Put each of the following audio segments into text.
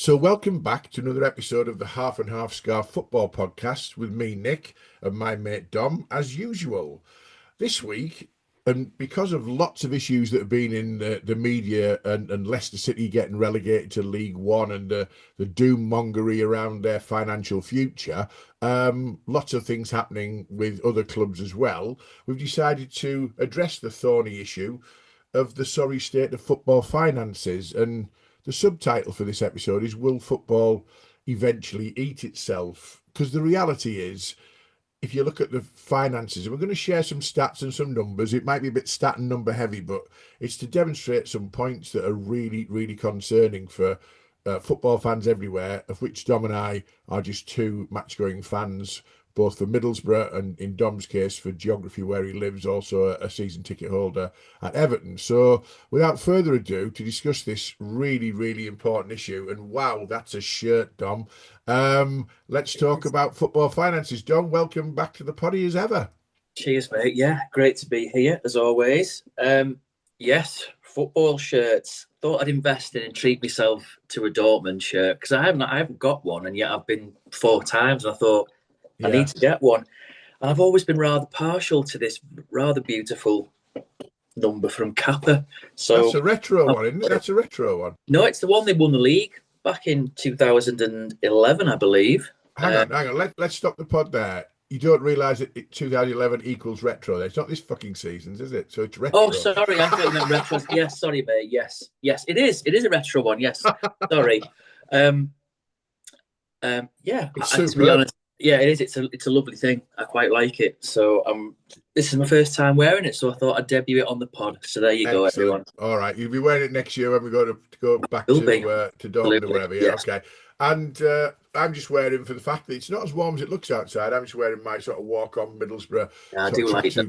So, welcome back to another episode of the Half and Half Scarf Football Podcast with me, Nick, and my mate Dom, as usual. This week, and because of lots of issues that have been in the media and Leicester City getting relegated to League One and the doom-mongery around their financial future, lots of things happening with other clubs as well, we've decided to address the thorny issue of the sorry state of football finances. And the subtitle for this episode is Will Football Eventually Eat Itself? Because the reality is, if you look at the finances, and we're going to share some stats and some numbers, it might be a bit stat and number heavy, but it's to demonstrate some points that are really, really concerning for football fans everywhere, of which Dom and I are just two match-going fans, both for Middlesbrough and, in Dom's case, for geography where he lives, also a season ticket holder at Everton. So without further ado, to discuss this really, really important issue, and wow, that's a shirt, Dom. Let's talk about football finances. Dom, welcome back to the poddy as ever. Cheers, mate. Yeah, great to be here as always. Yes, football shirts. Thought I'd invest in and treat myself to a Dortmund shirt because I haven't got one, and yet I've been 4 times. And I thought I need to get one. And I've always been rather partial to this rather beautiful number from Kappa. So that's a retro one, isn't it? That's a retro one. No, it's the one they won the league back in 2011, I believe. Hang on. Let's stop the pod there. You don't realise that 2011 equals retro. It's not this fucking season's, is it? So it's retro. Oh, sorry, I thought you meant retro. Yes, sorry, mate. Yes, it is. It is a retro one. Yes, sorry. Yeah, to be honest, yeah, it is. It's a lovely thing. I quite like it. So this is my first time wearing it, so I thought I'd debut it on the pod. So there you go, everyone. All right, you'll be wearing it next year when we go back to Dortmund or whatever. Yeah, yes. Okay. And I'm just wearing, for the fact that it's not as warm as it looks outside, I'm just wearing my sort of walk-on Middlesbrough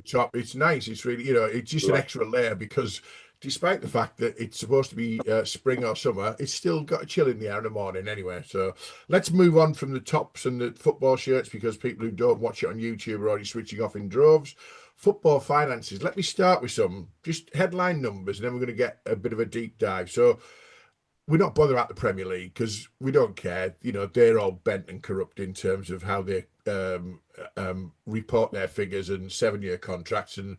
top. It's nice. It's really, it's just an extra layer because despite the fact that it's supposed to be spring or summer, it's still got a chill in the air in the morning anyway. So let's move on from the tops and the football shirts because people who don't watch it on YouTube are already switching off in droves. Football finances. Let me start with some just headline numbers and then we're going to get a bit of a deep dive. So we're not bothered about the Premier League because we don't care. They're all bent and corrupt in terms of how they report their figures and 7-year contracts and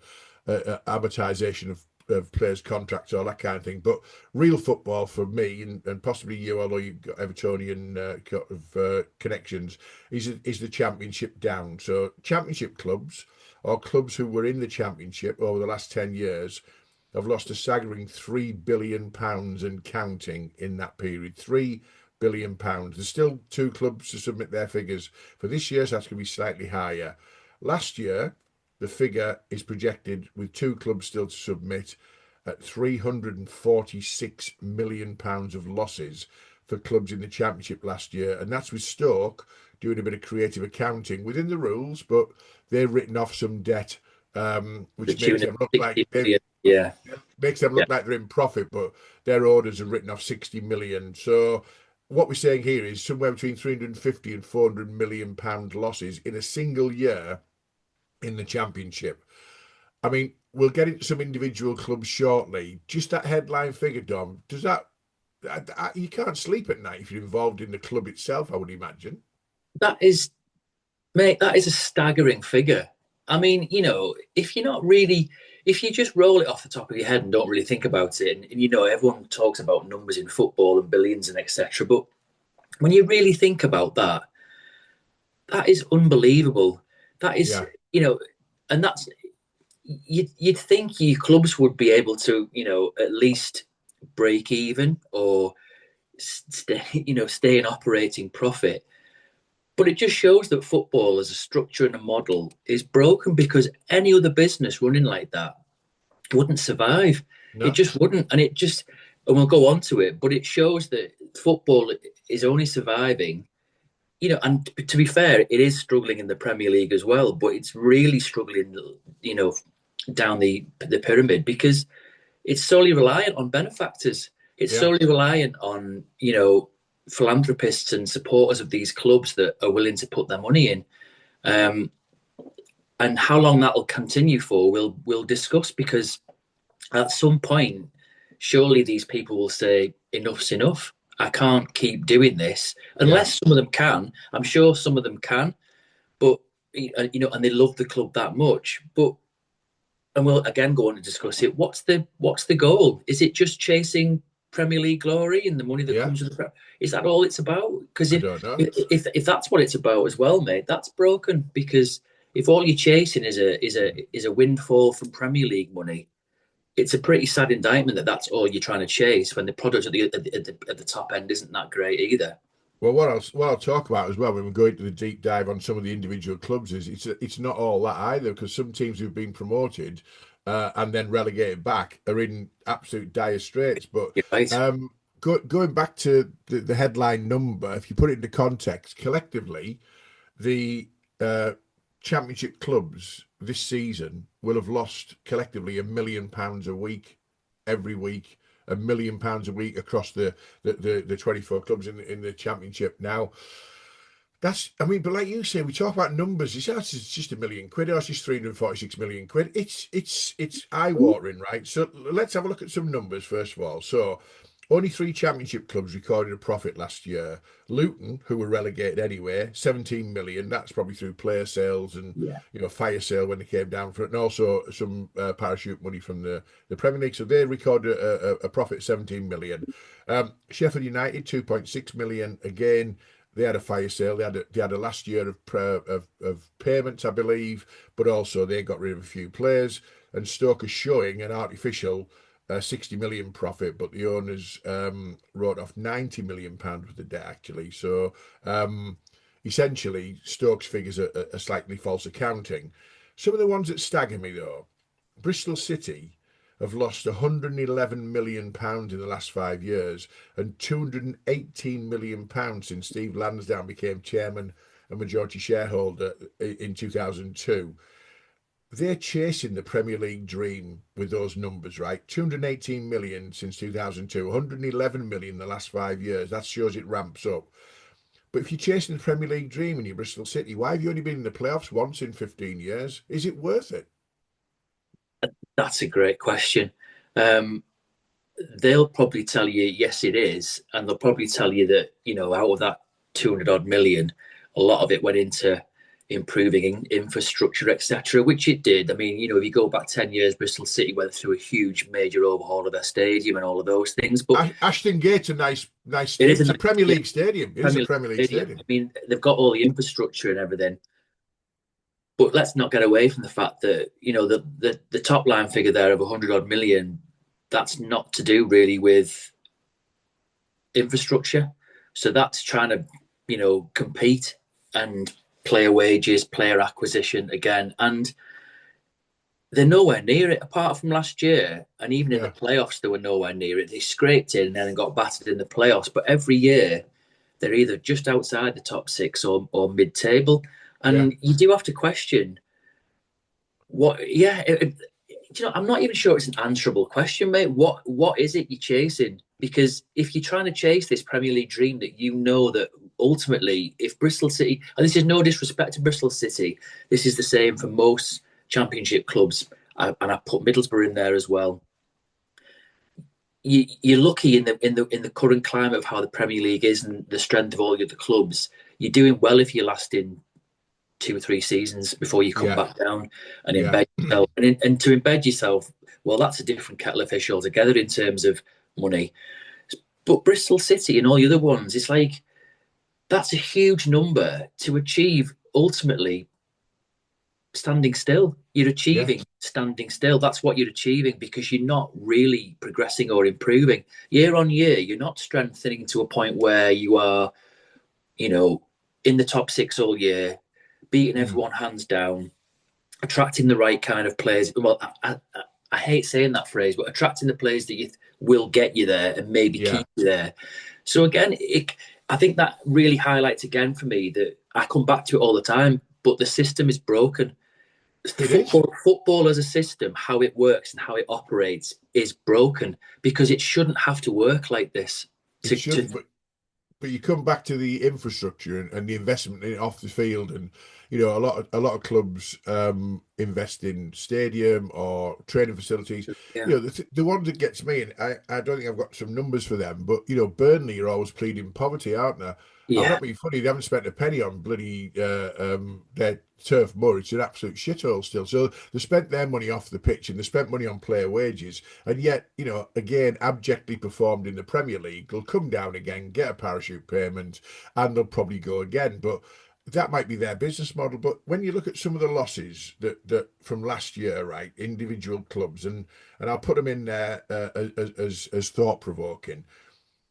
amortization of players' contracts, all that kind of thing. But real football for me and possibly you, although you've got Evertonian connections, is the Championship down. So Championship clubs or clubs who were in the Championship over the last 10 years have lost a staggering £3 billion and counting in that period. £3 billion. There's still 2 clubs to submit their figures for this year, so that's going to be slightly higher. Last year, the figure is projected with 2 clubs still to submit at £346 million of losses for clubs in the Championship last year. And that's with Stoke doing a bit of creative accounting within the rules, but they've written off some debt, which makes them look like makes them look like they're in profit, but their orders have written off 60 million. So what we're saying here is somewhere between 350 and 400 million pound losses in a single year in the Championship. I mean, we'll get into some individual clubs shortly. Just that headline figure, Dom, does that you can't sleep at night if you're involved in the club itself, I would imagine. That is, mate, that is a staggering figure. I mean, if you just roll it off the top of your head and don't really think about it, and everyone talks about numbers in football and billions and etc. But when you really think about that, that is unbelievable. That is, and that's you'd think your clubs would be able to, at least break even or stay in operating profit. But it just shows that football as a structure and a model is broken because any other business running like that wouldn't survive. No. It just wouldn't. And we'll go on to it, but it shows that football is only surviving, and to be fair, it is struggling in the Premier League as well, but it's really struggling, down the pyramid because it's solely reliant on benefactors. It's solely reliant on, philanthropists and supporters of these clubs that are willing to put their money in. And how long that will continue for, we'll discuss, because at some point, surely these people will say enough's enough. I can't keep doing this Yeah, unless some of them can. I'm sure some of them can, but and they love the club that much. But and we'll again go on to discuss it. What's the goal? Is it just chasing Premier League glory and the money that yeah. comes with the? Is that all it's about? Because I if, don't know. if that's what it's about as well, mate, that's broken. Because if all you're chasing is a windfall from Premier League money, it's a pretty sad indictment that that's all you're trying to chase when the product at the top end isn't that great either. Well, what I'll talk about as well when we go into the deep dive on some of the individual clubs is it's not all that either, because some teams who've been promoted and then relegated back are in absolute dire straits. But You're right. um, going back to the headline number, if you put it into context, collectively the championship clubs this season will have lost collectively £1 million a week, every week, £1 million a week across the 24 clubs in the championship. Now, I mean, but like you say, we talk about numbers. You say it's just £1 million, or it's just 346 million quid. It's eye watering, right? So let's have a look at some numbers first of all. So only three championship clubs recorded a profit last year. Luton, who were relegated anyway, 17 million. That's probably through player sales and Yeah. fire sale when they came down for it, and also some parachute money from the Premier League. So they recorded a profit of 17 million. Sheffield United, 2.6 million. Again, they had a fire sale. They had a last year of payments, I believe, but also they got rid of a few players. And Stoke is showing an artificial 60 million profit, but the owners wrote off 90 million pounds worth of debt actually. So essentially, Stoke's figures are slightly false accounting. Some of the ones that stagger me though, Bristol City have lost 111 million pounds in the last 5 years and 218 million pounds since Steve Lansdown became chairman and majority shareholder in 2002. They're chasing the Premier League dream with those numbers, right? 218 million since 2002, 111 million in the last 5 years. That shows it ramps up. But if you're chasing the Premier League dream and you're Bristol City, why have you only been in the playoffs once in 15 years? Is it worth it? That's a great question. Um, they'll probably tell you yes, it is, and they'll probably tell you that out of that 200 odd million, a lot of it went into improving infrastructure, etc., which it did. I mean, if you go back 10 years, Bristol City went through a huge major overhaul of their stadium and all of those things. But Ashton Gate's a nice it is stadium. a It's a nice, Premier yeah, League stadium. It is a Premier Premier League League stadium. I stadium. mean, they've got all the infrastructure and everything. But let's not get away from the fact that the top line figure there of 100 odd million, that's not to do really with infrastructure. So that's trying to compete and player wages, player acquisition again, and they're nowhere near it apart from last year. And even in the Yeah, playoffs, they were nowhere near it. They scraped in and then got battered in the playoffs. But every year, they're either just outside the top six or mid-table. yeah. And you do have to question what. Yeah, I'm not even sure it's an answerable question, mate. What is it you're chasing? Because if you're trying to chase this Premier League dream, that ultimately, if Bristol City, and this is no disrespect to Bristol City, this is the same for most Championship clubs, and I put Middlesbrough in there as well. You're lucky in the current climate of how the Premier League is and the strength of all the other clubs. You're doing well if you're lasting 2 or 3 seasons before you come Yeah, back down and yeah, embed yourself. And to embed yourself, well, that's a different kettle of fish altogether in terms of money. But Bristol City and all the other ones, it's like that's a huge number to achieve ultimately standing still. You're yeah. achieving standing still. That's what you're achieving because you're not really progressing or improving. Year on year, you're not strengthening to a point where you are, you know, in the top six all year, beating Mm. everyone hands down, attracting the right kind of players. Well, I hate saying that phrase, but attracting the players that you will get you there and maybe Yeah, keep you there. So again, I think that really highlights again for me that I come back to it all the time. But the system is broken. it is. Football as a system, how it works and how it operates, is broken because it shouldn't have to work like this. It To shouldn't, but you come back to the infrastructure and the investment in it off the field, and a lot of clubs invest in stadium or training facilities. Yeah, The one that gets me, and I don't think I've got some numbers for them, but Burnley are always pleading poverty, aren't they? I'm yeah, not being funny. They haven't spent a penny on bloody their turf moor. It's an absolute shithole still. So they spent their money off the pitch and they spent money on player wages. And yet, again, abjectly performed in the Premier League. They'll come down again, get a parachute payment, and they'll probably go again. But that might be their business model. But when you look at some of the losses that from last year, right, individual clubs, and I'll put them in there as thought provoking.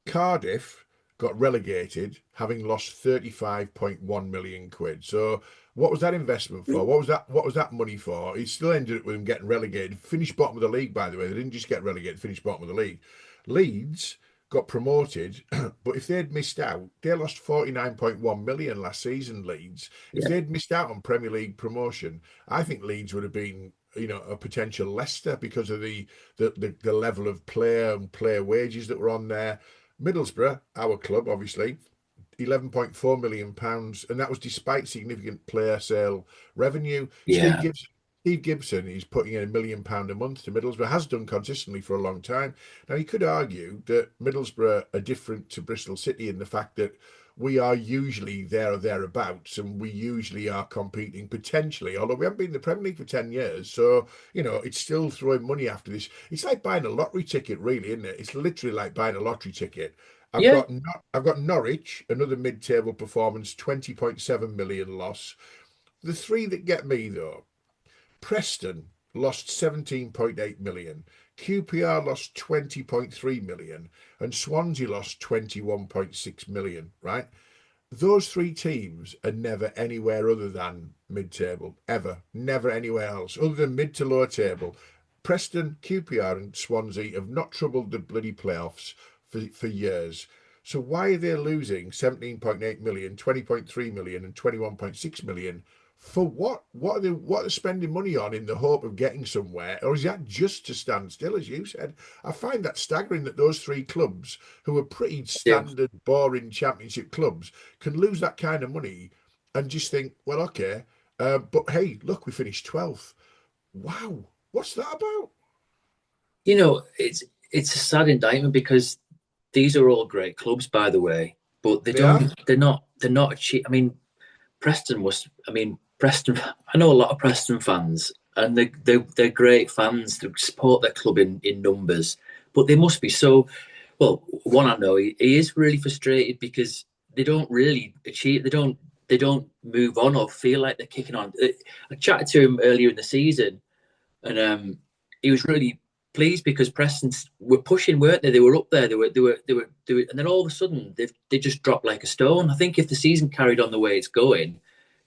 Cardiff got relegated, having lost 35.1 million quid. So what was that investment for? What was that money for? It still ended up with them getting relegated. Finished bottom of the league, by the way. They didn't just get relegated, finished bottom of the league. Leeds got promoted, but if they'd missed out, they lost 49.1 million last season, Leeds. If yeah, they'd missed out on Premier League promotion, I think Leeds would have been a potential Leicester because of the level of player and player wages that were on there. Middlesbrough, our club, obviously, £11.4 million, and that was despite significant player sale revenue. Steve yeah, Gibson, Steve Gibson is putting in £1 million a month to Middlesbrough, has done consistently for a long time. Now, you could argue that Middlesbrough are different to Bristol City in the fact that we are usually there or thereabouts, and we usually are competing potentially, although we haven't been in the Premier League for 10 years. So, it's still throwing money after this. It's like buying a lottery ticket, really, isn't it? It's literally like buying a lottery ticket. I've yeah. got I've got Norwich, another mid-table performance, 20.7 million loss. The three that get me though, Preston lost 17.8 million, QPR lost 20.3 million, and Swansea lost 21.6 million, right? Those three teams are never anywhere other than mid-table, ever, never anywhere else, other than mid to lower table. Preston, QPR, and Swansea have not troubled the bloody playoffs for years. So why are they losing 17.8 million, 20.3 million, and 21.6 million? For what? What are they spending money on in the hope of getting somewhere? Or is that just to stand still, as you said? I find that staggering that those three clubs, who are pretty Yeah. standard, boring championship clubs, can lose that kind of money and just think, well, okay, but hey, look, we finished 12th. Wow, what's that about? It's a sad indictment because these are all great clubs, by the way, but they They are? don't. They're not achieve. I mean, Preston was. I mean, Preston. I know a lot of Preston fans, and they're great fans. They support their club in numbers, but they must be so. Well, one I know he is really frustrated because they don't really achieve. They don't move on or feel like they're kicking on. I chatted to him earlier in the season, and he was really pleased because Preston were pushing, weren't they? They were up there. And then all of a sudden they just dropped like a stone. I think if the season carried on the way it's going,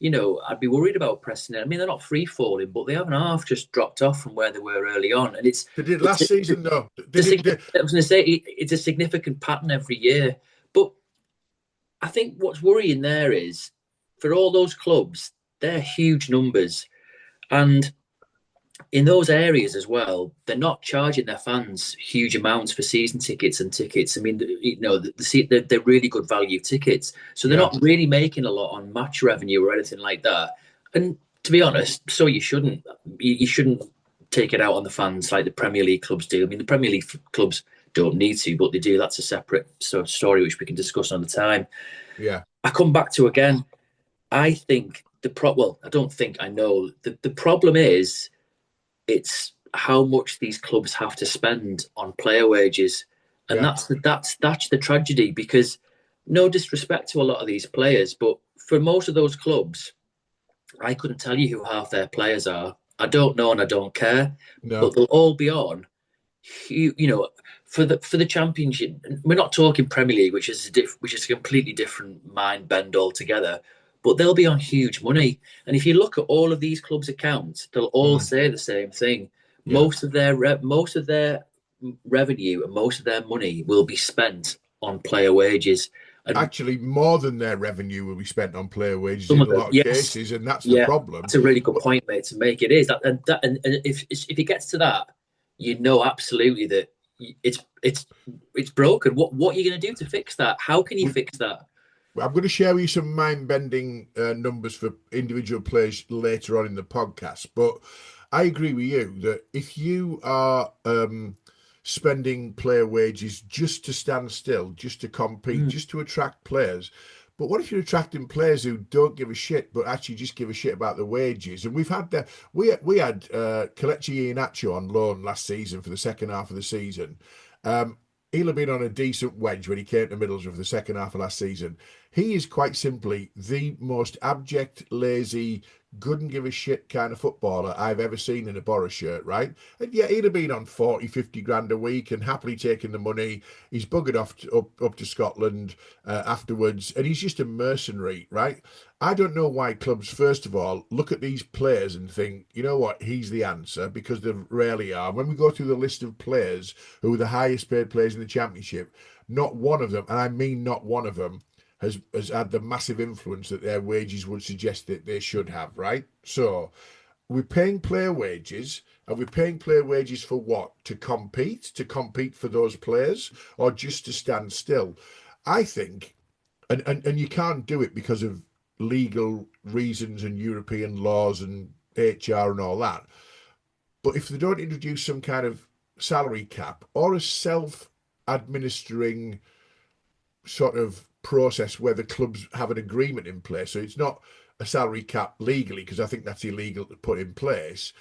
I'd be worried about Preston. I mean, they're not free falling, but they haven't half just dropped off from where they were early on. And They did it's last season, though. They it's a, did. I was going to say it's a significant pattern every year. But I think what's worrying there is for all those clubs, they're huge numbers, and in those areas as well, they're not charging their fans huge amounts for season tickets and tickets. I mean, they're really good value tickets, so they're Yeah, not really making a lot on match revenue or anything like that. And to be honest, so you shouldn't. You shouldn't take it out on the fans like the Premier League clubs do. I mean, the Premier League clubs don't need to, but they do. That's a separate sort of story which we can discuss another time. yeah, I come back to again. I think well, I don't think I know. The problem is it's how much these clubs have to spend on player wages, and yeah. that's the tragedy. Because no disrespect to a lot of these players, but for most of those clubs, I couldn't tell you who half their players are. I don't know and I don't care, but No, they'll all be on. For the championship, we're not talking Premier League, which is a completely different mind bend altogether. But they'll be on huge money, and if you look at all of these clubs' accounts, they'll all mm, say the same thing. yeah. Most of their revenue and most of their money will be spent on player wages, and Actually, more than their revenue will be spent on player wages some in of a them, lot of yes, cases, and that's the yeah, problem. that's a really good But point, mate. To make it is that, and if it gets to that, you know absolutely that it's broken. What are you going to do to fix that? How can you we fix that? I'm going to share with you some mind-bending numbers for individual players later on in the podcast. But I agree with you that if you are spending player wages just to stand still, just to compete, Mm. just to attract players. But what if you're attracting players who don't give a shit, but actually just give a shit about the wages? And we've had that. We had Kelechi Iheanacho on loan last season for the second half of the season. Um, He'll have been on a decent wedge when he came to Middlesbrough for the second half of last season. He is quite simply the most abject, lazy, couldn't give a shit kind of footballer I've ever seen in a Borough shirt, right? And yeah, he'd have been on 40, 50 grand a week and happily taking the money. He's buggered off up to Scotland afterwards, and he's just a mercenary, right? I don't know why clubs, first of all, look at these players and think, you know what, he's the answer, because they rarely are. When we go through the list of players who are the highest paid players in the Championship, not one of them, and I mean not one of them, has had the massive influence that their wages would suggest that they should have, right? So we're paying player wages, and we're paying player wages for what? To compete for those players, or just to stand still? I think, and you can't do it because of legal reasons and European laws and HR and all that. But if they don't introduce some kind of salary cap or a self-administering sort of process where the clubs have an agreement in place, so it's not a salary cap legally, because I think that's illegal to put in place,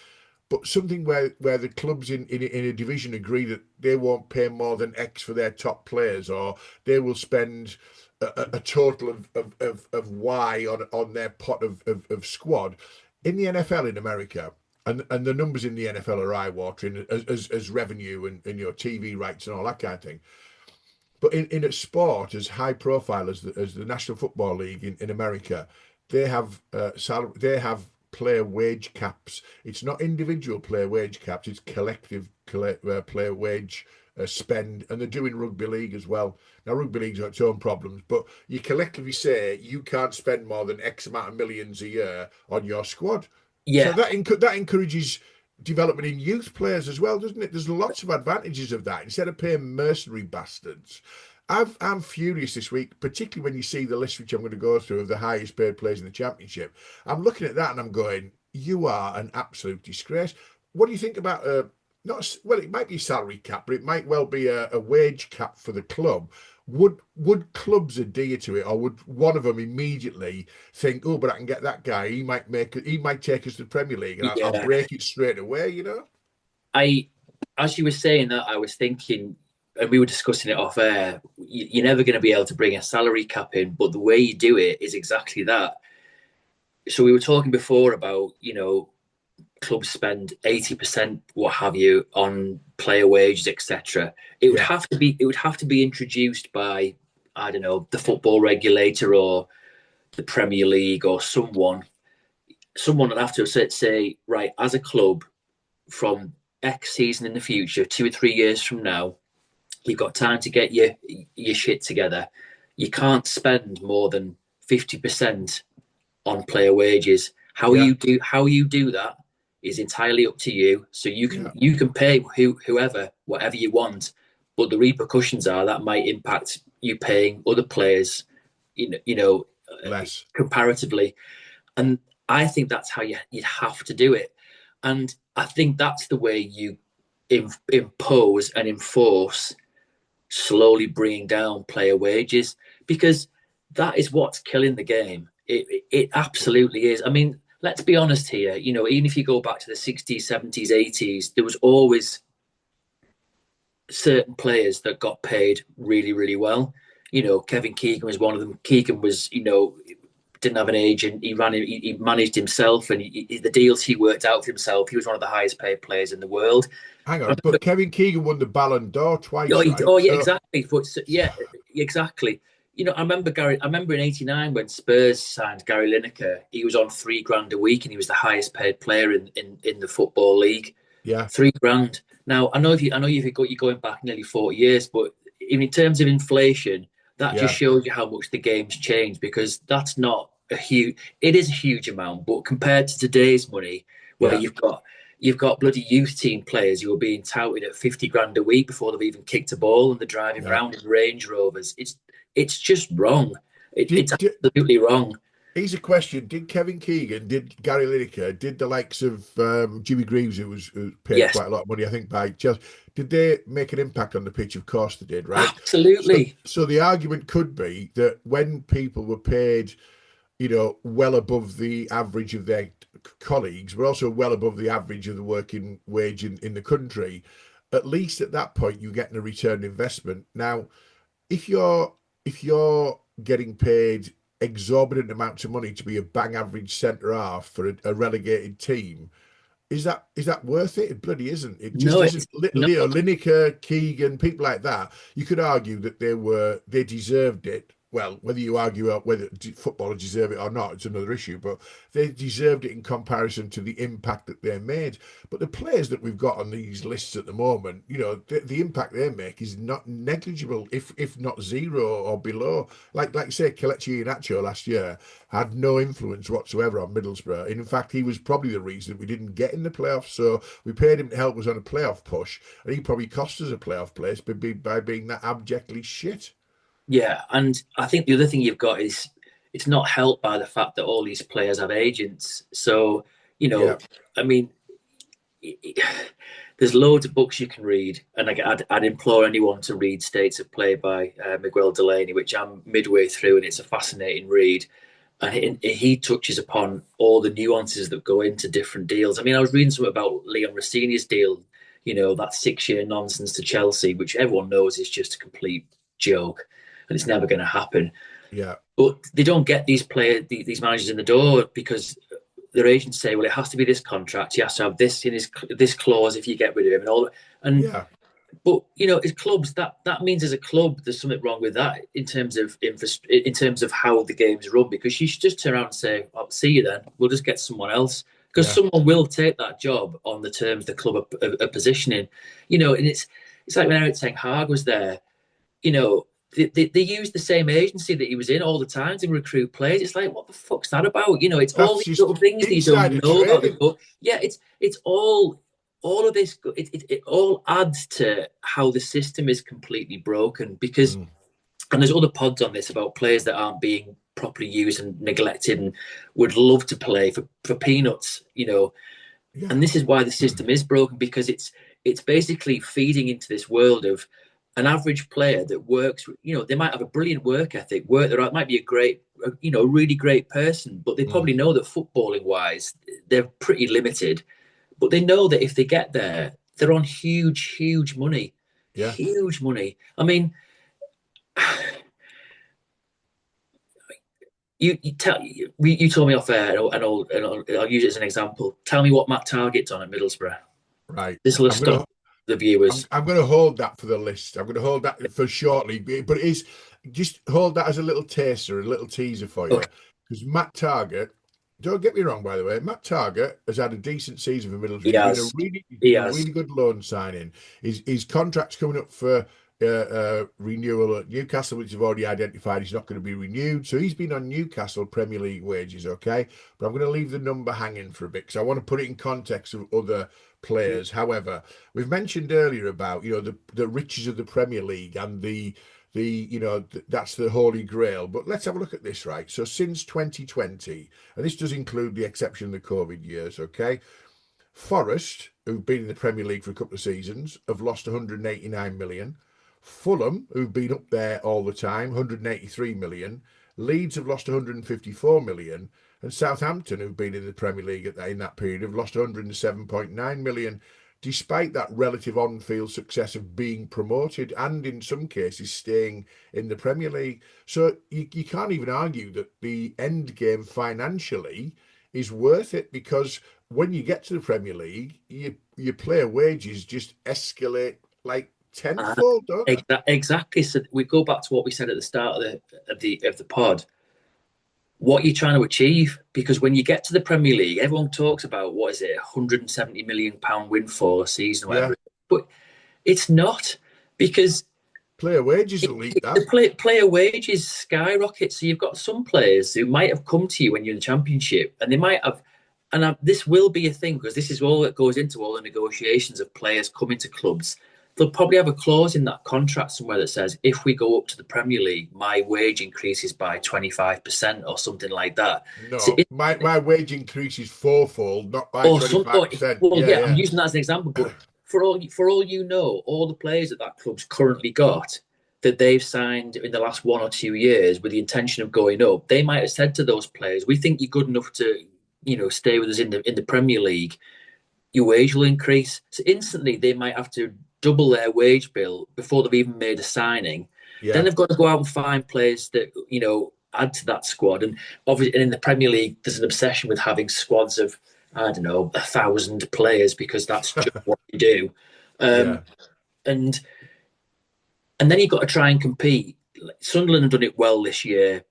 but something where the clubs in a division agree that they won't pay more than X for their top players, or they will spend a total of Y on their pot of squad. In the NFL in America, and the numbers in the NFL are eye-watering as revenue and your TV rights and all that kind of thing. But in a sport as high profile as the National Football League in America, they have they have player wage caps. It's not individual player wage caps; it's collective player wage spend, and they're doing rugby league as well. Now, rugby league's got its own problems, but you collectively say you can't spend more than X amount of millions a year on your squad. So Yeah, that encourages development in youth players as well, doesn't it? There's lots of advantages of that. Instead of paying mercenary bastards, I'm furious this week, particularly when you see the list which I'm going to go through of the highest paid players in the Championship. I'm looking at that and I'm going, you are an absolute disgrace. What do you think about not well? It might be salary cap, but it might well be a wage cap for the club. Would clubs adhere to it, or would one of them immediately think, "Oh, but I can get that guy. He might take us to the Premier League, and I'll yeah. break it straight away." You know? I, as you were saying that, I was thinking, and we were discussing it off air. You're never going to be able to bring a salary cap in, but the way you do it is exactly that. So we were talking before about, clubs spend 80%, what have you, on player wages, etc. Yeah, It would have to be introduced by, I don't know, the football regulator or the Premier League or someone. Someone would have to say, right, as a club, from X season in the future, 2 or 3 years from now, you've got time to get your shit together. You can't spend more than 50% on player wages. yeah, How you do that is entirely up to you. So yeah. you can pay whoever whatever you want, but the repercussions are that might impact you paying other players, you know, Less. comparatively. And I think that's how you'd have to do it. And I think that's the way you impose and enforce slowly bringing down player wages, because that is what's killing the game. It absolutely is. I mean, let's be honest here. Even if you go back to the 60s, 70s, 80s, there was always certain players that got paid really, really well. Kevin Keegan was one of them. Keegan was, didn't have an agent. He managed himself, and the deals he worked out for himself. He was one of the highest paid players in the world. Hang on, but Kevin Keegan won the Ballon d'Or Oh, twice, right? yeah, So exactly. Yeah, exactly. I remember Gary. I remember in '89 when Spurs signed Gary Lineker. He was on 3 grand a week, and he was the highest paid player in the football league. yeah, 3 grand. Now I know you're going back nearly 40 years, but in terms of inflation, that just yeah, shows you how much the game's changed, because that's not a huge. It is a huge amount, but compared to today's money, where yeah. you've got bloody youth team players who are being touted at 50 grand a week before they've even kicked a ball, and they're driving Yeah. around in Range Rovers. It's just wrong. It's Did, did absolutely wrong. Here's a question: did Kevin Keegan, did Gary Lineker, did the likes of Jimmy Greaves, who was paid Yes, quite a lot of money, I think, by Chelsea, did they make an impact on the pitch? Of course they did, right? So, absolutely. so the argument could be that when people were paid, well above the average of their colleagues, but also well above the average of the working wage in the country, at least at that point you're getting a return investment. Now, if you're getting paid exorbitant amounts of money to be a bang average centre half for a relegated team, is that worth it? It bloody isn't. It just No, isn't. it's no. Lineker, Keegan, people like that. You could argue that they deserved it. Well, whether you argue about whether footballers deserve it or not, it's another issue. But they deserved it in comparison to the impact that they made. But the players that we've got on these lists at the moment, the impact they make is not negligible, if not zero or below. Like say, Kelechi Iheanacho last year had no influence whatsoever on Middlesbrough. And in fact, he was probably the reason we didn't get in the playoffs. So we paid him to help us on a playoff push, and he probably cost us a playoff place by being that abjectly shit. Yeah, and I think the other thing you've got is it's not helped by the fact that all these players have agents. So, you Yeah, know, I mean, there's loads of books you can read, and I'd implore anyone to read States of Play by Miguel Delaney, which I'm midway through, and it's a fascinating read. And he touches upon all the nuances that go into different deals. I mean, I was reading something about Leon Rossini's deal, that 6 year nonsense to Chelsea, which everyone knows is just a complete joke and it's never going to happen. yeah, But they don't get these managers in the door because their agents say, well, it has to be this contract. He has to have this in this clause if you get rid of him and all. And yeah, but as clubs, that means as a club, there's something wrong with that in terms of how the game's run. Because you should just turn around and say, "I'll see you then. We'll just get someone else." Because yeah, someone will take that job on the terms the club are positioning. And it's like when Eric Ten Hag was there. They use the same agency that he was in all the time to recruit players. It's like, what the fuck's that about? It's all that's these little just things that you insider don't know about the trading. club. Yeah, it's all of this. It all adds to how the system is completely broken because, Mm, and there's other pods on this about players that aren't being properly used and neglected and would love to play for peanuts. yeah, And this is why the system is broken because it's basically feeding into this world of an average player that works. They might have a brilliant work ethic, they might be a great, a really great person, but they mm, probably know that footballing wise, they're pretty limited. But they know that if they get there, they're on huge, huge money, yeah. huge money. I mean, you told me off air, and I'll use it as an example. Tell me what Matt Target's on at Middlesbrough. Right. This will I'm gonna astonish the I'm viewers. I'm going to hold that for the list. I'm going to hold that for shortly, but it is just hold that as a little taster, a little teaser for Okay. you, because Matt Target. Don't get me wrong, by the way. Matt Target has had a decent season for Middlesbrough. He has. He's He been a has. really good loan signing. His contract's coming up for renewal at Newcastle, which have already identified he's not going to be renewed. So he's been on Newcastle Premier League wages, okay. But I'm going to leave the number hanging for a bit because I want to put it in context of other players. However, we've mentioned earlier about the riches of the Premier League and that's the holy grail. But let's have a look at this, right? So since 2020, and this does include the exception of the COVID years, okay? Forest, who've been in the Premier League for a couple of seasons, have lost 189 million. Fulham, who've been up there all the time, 183 million. Leeds have lost 154 million. And Southampton, who've been in the Premier League in that period, have lost 107.9 million, despite that relative on-field success of being promoted and in some cases staying in the Premier League. So you can't even argue that the end game financially is worth it because when you get to the Premier League, your player wages just escalate like Uh, tenfold, don't they? exactly. So we go back to what we said at the start of the pod. What you're trying to achieve, because when you get to the Premier League, everyone talks about what is it, £170 million windfall a season, or Yeah, whatever. But it's not because player wages will eat that. the player wages skyrocket. So you've got some players who might have come to you when you're in the Championship, and they might have, and this will be a thing because this is all that goes into all the negotiations of players coming to clubs. they'll probably have a clause in that contract somewhere that says, if we go up to the Premier League, my wage increases by 25% or something like that. So No, my wage increase is fourfold, not by or some, or, 25%. well, Yeah, yeah, I'm yeah. using that as an example, but for all you know, all the players that club's currently got that they've signed in the last 1 or 2 years with the intention of going up, they might have said to those players, "We think you're good enough to, stay with us in the Premier League. Your wage will increase." So instantly, they might have to double their wage bill before they've even made a signing. Then Yeah. they've got to go out and find players that add to that squad. And obviously, and in the Premier League, there's an obsession with having squads of, I don't know, 1,000 players because that's just what you do. Yeah. And and then you've got to try and compete. Sunderland have done it well this year.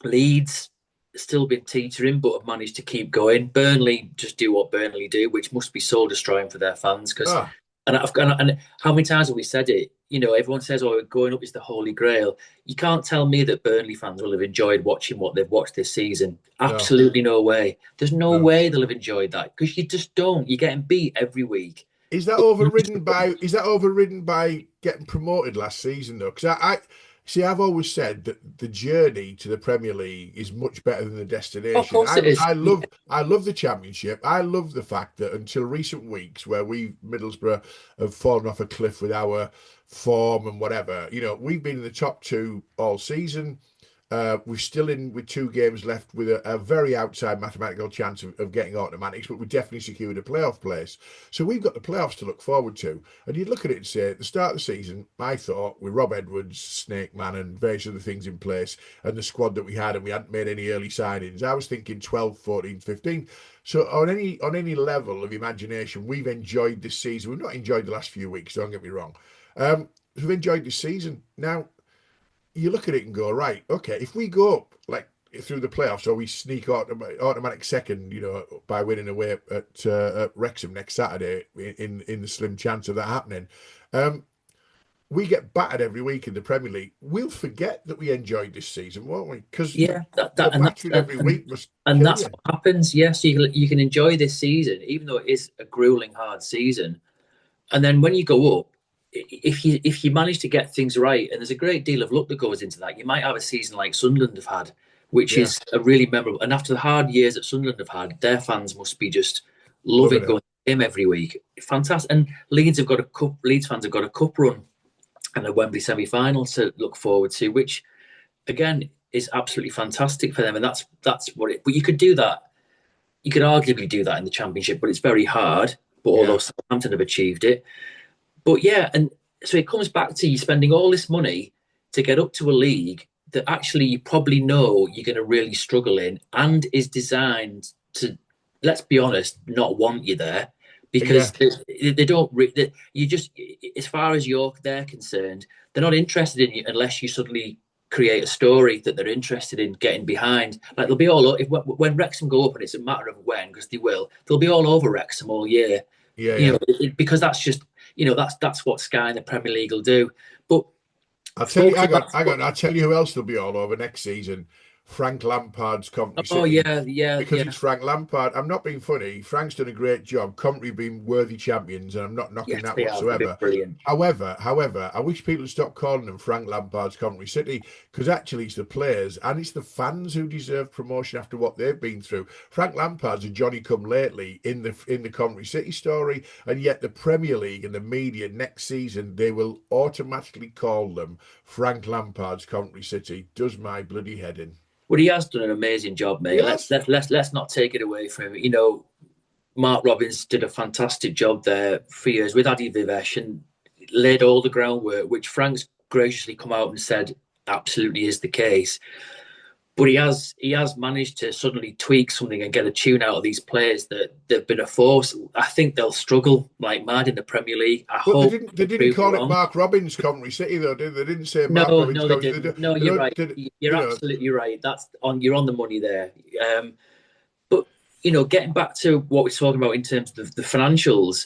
Leeds still been teetering, but have managed to keep going. Burnley just do what Burnley do, which must be soul destroying for their fans. Because Ah, and how many times have we said it? Everyone says, "Oh, going up is the holy grail." You can't tell me that Burnley fans will have enjoyed watching what they've watched this season. no, Absolutely no way. There's no no. way they'll have enjoyed that because you just don't. You're getting beat every week. Is that overridden by getting promoted last season though? Because I see, I've always said that the journey to the Premier League is much better than the Of destination. course it is. I love the Championship. I love the fact that until recent weeks, where we Middlesbrough have fallen off a cliff with our form and whatever, we've been in the top two all season. We're still in with 2 games left with a very outside mathematical chance of getting automatics, but we definitely secured a playoff place. So we've got the playoffs to look forward to. And you'd look at it and say, at the start of the season, I thought with Rob Edwards, Snake Man, and various other things in place, and the squad that we had, and we hadn't made any early signings, I was thinking 12, 14, 15. So on any level of imagination, we've enjoyed this season. We've not enjoyed the last few weeks, don't get me wrong. We've enjoyed this season. Now, you look at it and go, right, okay, if we go up like through the playoffs or we sneak automatic second, by winning away at Wrexham next Saturday in the slim chance of that happening, we get battered every week in the Premier League. We'll forget that we enjoyed this season, won't we? Because Yeah, the battered every week must and kill that's you. what happens. Yes, you can enjoy this season, even though it is a grueling, hard season. And then when you go up, if you manage to get things right, and there's a great deal of luck that goes into that, you might have a season like Sunderland have had, which Yeah, is a really memorable. And after the hard years that Sunderland have had, their fans must be just loving loving it. going to him every week. Fantastic. And Leeds have got a cup. Leeds fans have got a cup run and a Wembley semi-final to look forward to, which again is absolutely fantastic for them. And that's what it. But you could do that. You could arguably do that in the Championship, but it's very hard. But although Yeah, Southampton have achieved it, but yeah, and so it comes back to you spending all this money to get up to a league that actually you probably know you're going to really struggle in, and is designed to, let's be honest, not want you there because yeah, they don't. You just, as far as they're concerned, they're not interested in you unless you suddenly create a story that they're interested in getting behind. Like they'll be all when Wrexham go up, and it's a matter of when, because they will. They'll be all over Wrexham all year, yeah, yeah. because that's just that's what Sky and the Premier League will do. But I'll tell you, focusing hang on, back, hang on. I'll tell you who else will be all over next season. Frank Lampard's Coventry oh City. yeah, yeah, Because yeah, it's Frank Lampard. I'm not being funny. Frank's done a great job. Coventry being worthy champions, and I'm not knocking yes, that they have. They've been whatsoever. brilliant. However, I wish people would stop calling them Frank Lampard's Coventry City, because actually it's the players and it's the fans who deserve promotion after what they've been through. Frank Lampard's a Johnny come lately in the Coventry City story, and yet the Premier League and the media next season, they will automatically call them Frank Lampard's Coventry City. Does my bloody head in. But he has done an amazing job, mate. Let's Yes. let's not take it away from him. Mark Robbins did a fantastic job there for years with Adi Vivesh and laid all the groundwork, which Frank's graciously come out and said absolutely is the case. But he has managed to suddenly tweak something and get a tune out of these players that they've been a force. I think they'll struggle like mad in the Premier League. I But they hope didn't. they They didn't prove me call it wrong. Mark Robbins Coventry City though, did they? They didn't say Mark No, Robbins no, they Coventry. didn't. No, They you're don't. right. You're absolutely right. You're on the money there. But getting back to what we're talking about in terms of the financials,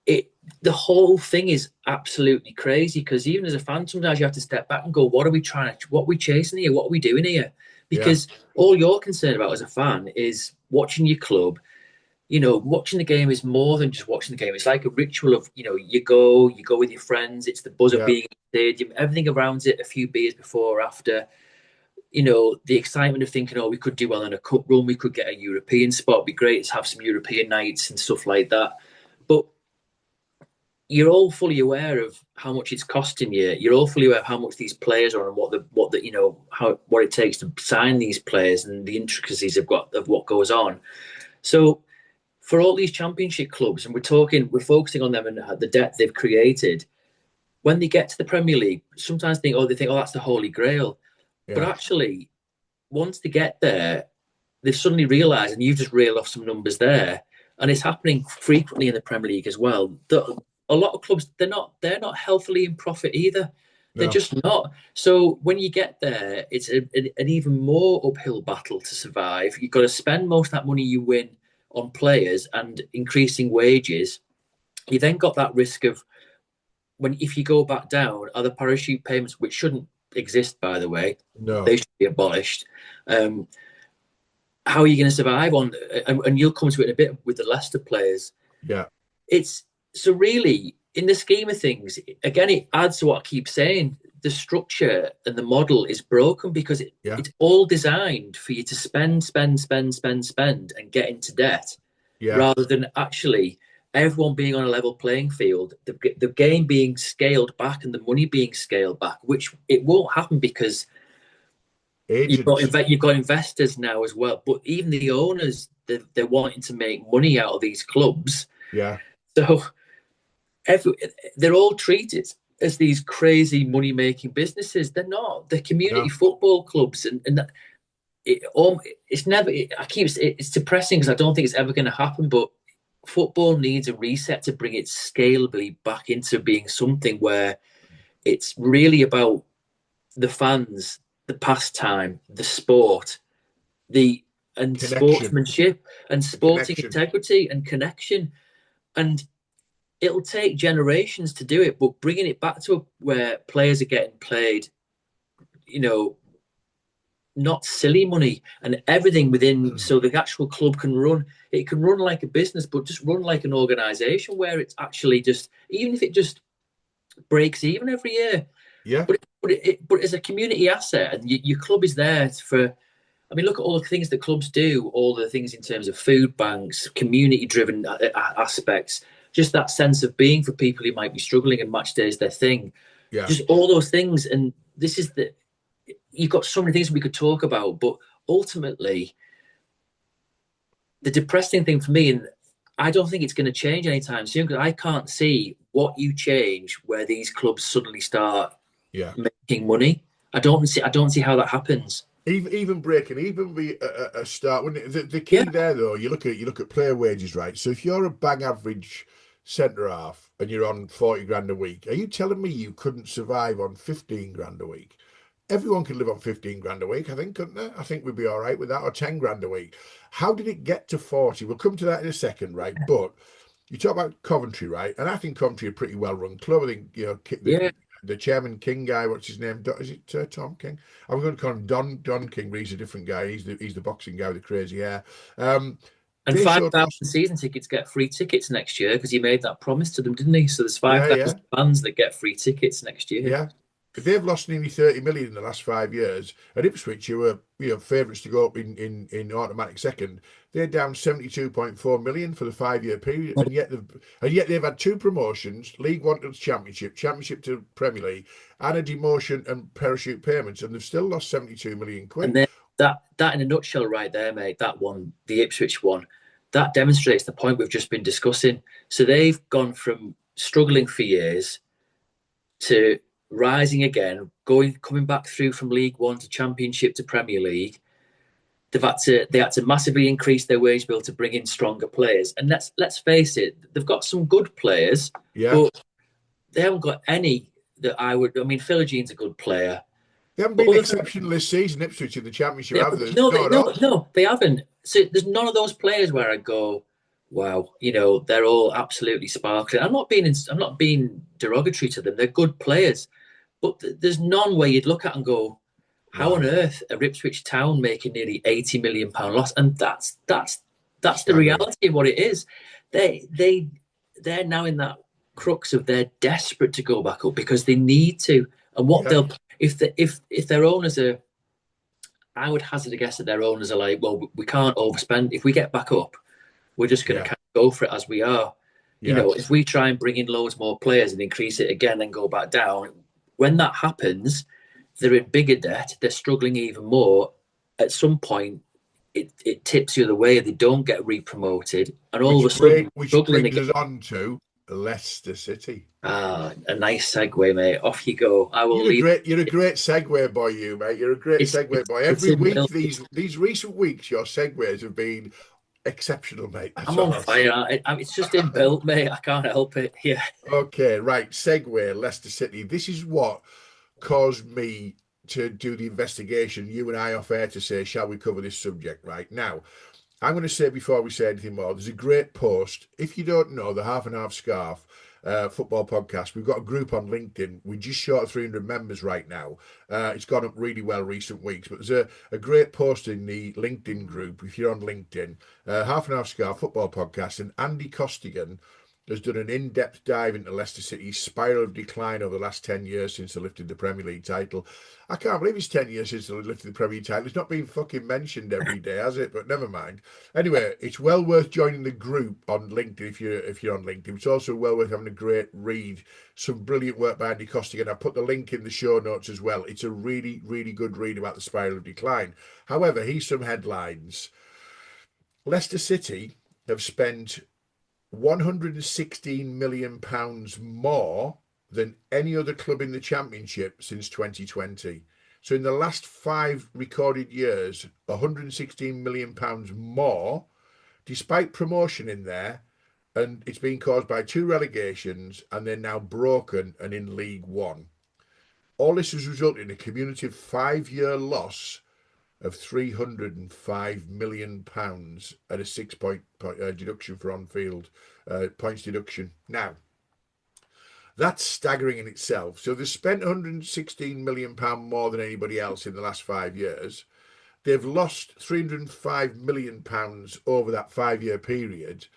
it the whole thing is absolutely crazy because even as a fan, sometimes you have to step back and go, "What are we what are we chasing here? What are we doing here?" Yeah, Because all you're concerned about as a fan is watching your club, watching the game is more than just watching the game. It's like a ritual of, you go with your friends. It's the buzz of Yeah. being in the stadium, everything around it, a few beers before or after. The excitement of thinking, oh, we could do well in a cup run, we could get a European spot, it'd be great to have some European nights and stuff like that. But you're all fully aware of how much it's costing you. You're all fully aware of how much these players are and what it takes to sign these players and the intricacies of what goes on. So for all these championship clubs, and we're focusing on them and the depth they've created, when they get to the Premier League, sometimes they think, oh, that's the holy grail. Yeah. But actually, once they get there, they suddenly realise, and you've just reeled off some numbers there, and it's happening frequently in the Premier League as well, that a lot of clubs, they're not healthily in profit either. They're just not. So when you get there, it's an even more uphill battle to survive. You've got to spend most of that money you win on players and increasing wages. You then got that risk of if you go back down, are the parachute payments, which shouldn't exist, by the way, they should be abolished. How are you going to survive on? And you'll come to it in a bit with the Leicester players. Yeah, it's so really in the scheme of things. Again, it adds to what I keep saying. The structure and the model is broken because it's all designed for you to spend, and get into debt, rather than actually everyone being on a level playing field, the game being scaled back and the money being scaled back, which it won't happen because you've got investors now as well. But even the owners, they're wanting to make money out of these clubs. Yeah. So they're all treated as these crazy money-making businesses. They're not. They're community football clubs, and it's never. It's depressing because I don't think it's ever going to happen. But football needs a reset to bring it scalably back into being something where it's really about the fans, the pastime, the sport, sportsmanship and sporting integrity and connection. And it'll take generations to do it, but bringing it back to where players are getting played, not silly money and everything within, so the actual club can run like a business, but just run like an organization where it's actually just, even if it just breaks even every year, but as a community asset, and your club is there for, I mean, look at all the things that clubs do, all the things in terms of food banks, community driven aspects, just that sense of being for people who might be struggling, and match day is their thing. Just all those things. And this is you've got so many things we could talk about, but ultimately the depressing thing for me, and I don't think it's going to change anytime soon, because I can't see what you change where these clubs suddenly start making money. I don't see how that happens. Even breaking even be a start. When the key there though, you look at player wages, right? So if you're a bang average centre half and you're on 40 grand a week, are you telling me you couldn't survive on 15 grand a week? Everyone can live on 15 grand a week, I think, couldn't they? I think we'd be all right with that, or 10 grand a week. How did it get to 40? We'll come to that in a second, right? But you talk about Coventry, right? And I think Coventry are a pretty well run club. I think, the chairman King guy, what's his name? Is it Tom King? I'm going to call him Don King, but he's a different guy. He's the boxing guy with the crazy hair. And 5,000 season tickets get free tickets next year, because he made that promise to them, didn't he? So there's 5,000 fans that get free tickets next year. Yeah. They've lost nearly 30 million in the last 5 years. At Ipswich, who were favourites to go up in automatic second, they're down 72.4 million for the 5-year period, and yet they've had 2 promotions: League One to Championship to Premier League, and a demotion and parachute payments, and they've still lost 72 million quid. And then that in a nutshell, right there, mate. That one, the Ipswich one, that demonstrates the point we've just been discussing. So they've gone from struggling for years to rising again, coming back through from League One to Championship to Premier League. They had to massively increase their wage bill to bring in stronger players. And let's face it, they've got some good players, but they haven't got any that I mean, Philigine's a good player. They haven't been exceptional this season, Ipswich, in the Championship, have they? No, they haven't. So there's none of those players where I go, wow, they're all absolutely sparkling. I'm not being derogatory to them. They're good players. But there's none where you'd look at and go, how on earth are Ipswich Town making nearly £80 million loss? And that's That's the Staggering. reality of what it is. They're now in that crux of they're desperate to go back up because they need to. And what they'll if their owners are, I would hazard a guess that their owners are like, well, we can't overspend. If we get back up, we're just going to Yeah. kind of go for it as we are. Yeah. If we try and bring in loads more players and increase it again, then go back down, when that happens, they're in bigger debt. They're struggling even more. At some point, it tips the other way. They don't get re-promoted, and all of a sudden, Which struggling brings again. us on to Leicester City. A nice segue, mate. Off you go. I will leave. You're a great segue boy, you mate. You're a great segue boy. It's Every in week, Bill. these recent weeks, your segues have been exceptional, mate. That's I'm all on I'll say. fire. It's just inbuilt, mate. I can't help it. Yeah. Okay, right. Segue, Leicester City. This is what caused me to do the investigation. You and I off air to say, shall we cover this subject right now? I'm going to say before we say anything more, there's a great post. If you don't know, the Half and Half Scarf football podcast, we've got a group on LinkedIn. We're just short of 300 members right now. It's gone up really well recent weeks, but there's a great post in the LinkedIn group. If you're on LinkedIn, Half and Half Scarf football podcast, and Andy Costigan has done an in-depth dive into Leicester City's spiral of decline over the last 10 years since they lifted the Premier League title. I can't believe it's 10 years since they lifted the Premier League title. It's not been fucking mentioned every day, has it? But never mind. Anyway, it's well worth joining the group on LinkedIn if you're on LinkedIn. It's also well worth having a great read. Some brilliant work by Andy Costigan. I put the link in the show notes as well. It's a really, really good read about the spiral of decline. However, here's some headlines. Leicester City have spent £116 million more than any other club in the Championship since 2020. So in the last 5 recorded years, £116 million more, despite promotion in there, and it's been caused by 2 relegations, and they're now broken and in League One. All this has resulted in a cumulative 5-year loss of £305 million at a 6-point deduction for on-field points deduction. Now, that's staggering in itself. So they've spent £116 million more than anybody else in the last 5 years. They've lost £305 million over that 5-year period.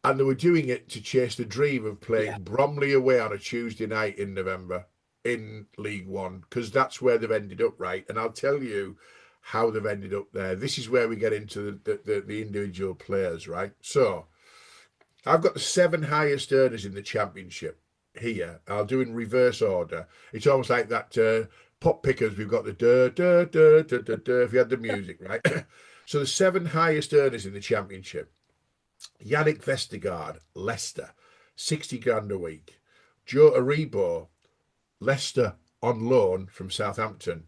And they were doing it to chase the dream of playing Bromley away on a Tuesday night in November in League One, because that's where they've ended up, right? And I'll tell you how they've ended up there. This is where we get into the individual players, right? So I've got the 7 highest earners in the Championship here. I'll do in reverse order. It's almost like that pop pickers. We've got the duh, duh, duh, duh, duh, duh, if you had the music, right? So the 7 highest earners in the Championship. Yannick Vestergaard, Leicester, 60 grand a week. Joe Aribo, Leicester on loan from Southampton,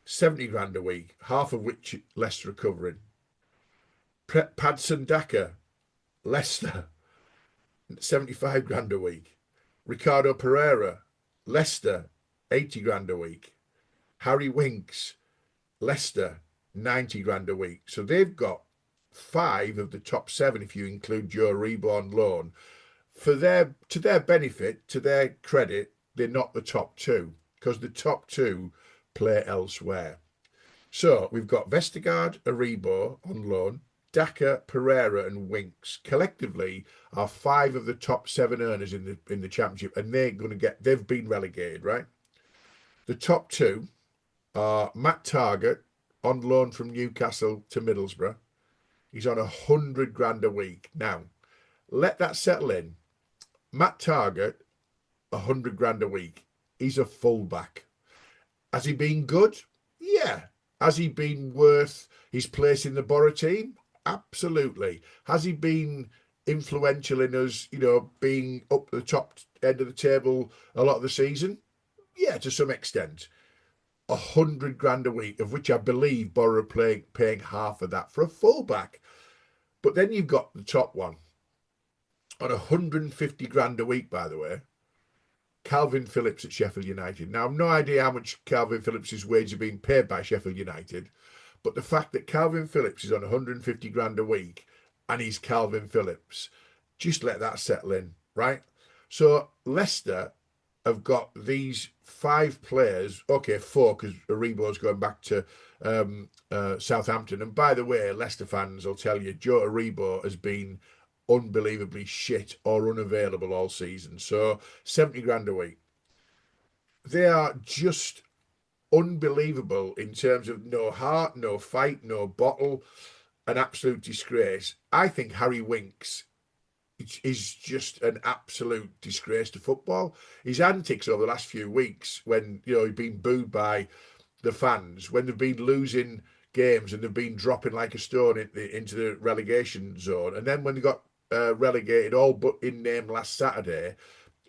70 grand a week, half of which Leicester are covering. Padson Daka, Leicester, 75 grand a week. Ricardo Pereira, Leicester, 80 grand a week. Harry Winks, Leicester, 90 grand a week. So they've got 5 of the top 7 if you include Joe Aribo on loan. To their benefit, to their credit, they're not the top 2 because the top 2 play elsewhere. So we've got Vestergaard, Aribo on loan, Daka, Pereira, and Winks collectively are 5 of the top 7 earners in the Championship, and they've been relegated, right? The top 2 are Matt Targett on loan from Newcastle to Middlesbrough. He's on 100 grand a week. Now, let that settle in. Matt Targett, 100 grand a week. He's a fullback. Has he been good? Yeah. Has he been worth his place in the Borough team? Absolutely. Has he been influential in us, being up the top end of the table a lot of the season? Yeah, to some extent. 100 grand a week, of which I believe Borough are paying half of that for a fullback. But then you've got the top one on 150 grand a week, by the way. Calvin Phillips at Sheffield United. Now, I've no idea how much Calvin Phillips' wages are being paid by Sheffield United, but the fact that Calvin Phillips is on 150 grand a week and he's Calvin Phillips, just let that settle in, right? So Leicester have got these five players. Okay, four because Aribo's going back to Southampton. And by the way, Leicester fans will tell you, Joe Aribo has been unbelievably shit or unavailable all season. So 70 grand a week. They are just unbelievable in terms of no heart, no fight, no bottle, an absolute disgrace. I think Harry Winks is just an absolute disgrace to football. His antics over the last few weeks, when he's been booed by the fans, when they've been losing games and they've been dropping like a stone into the relegation zone, and then when they got relegated all but in name last Saturday,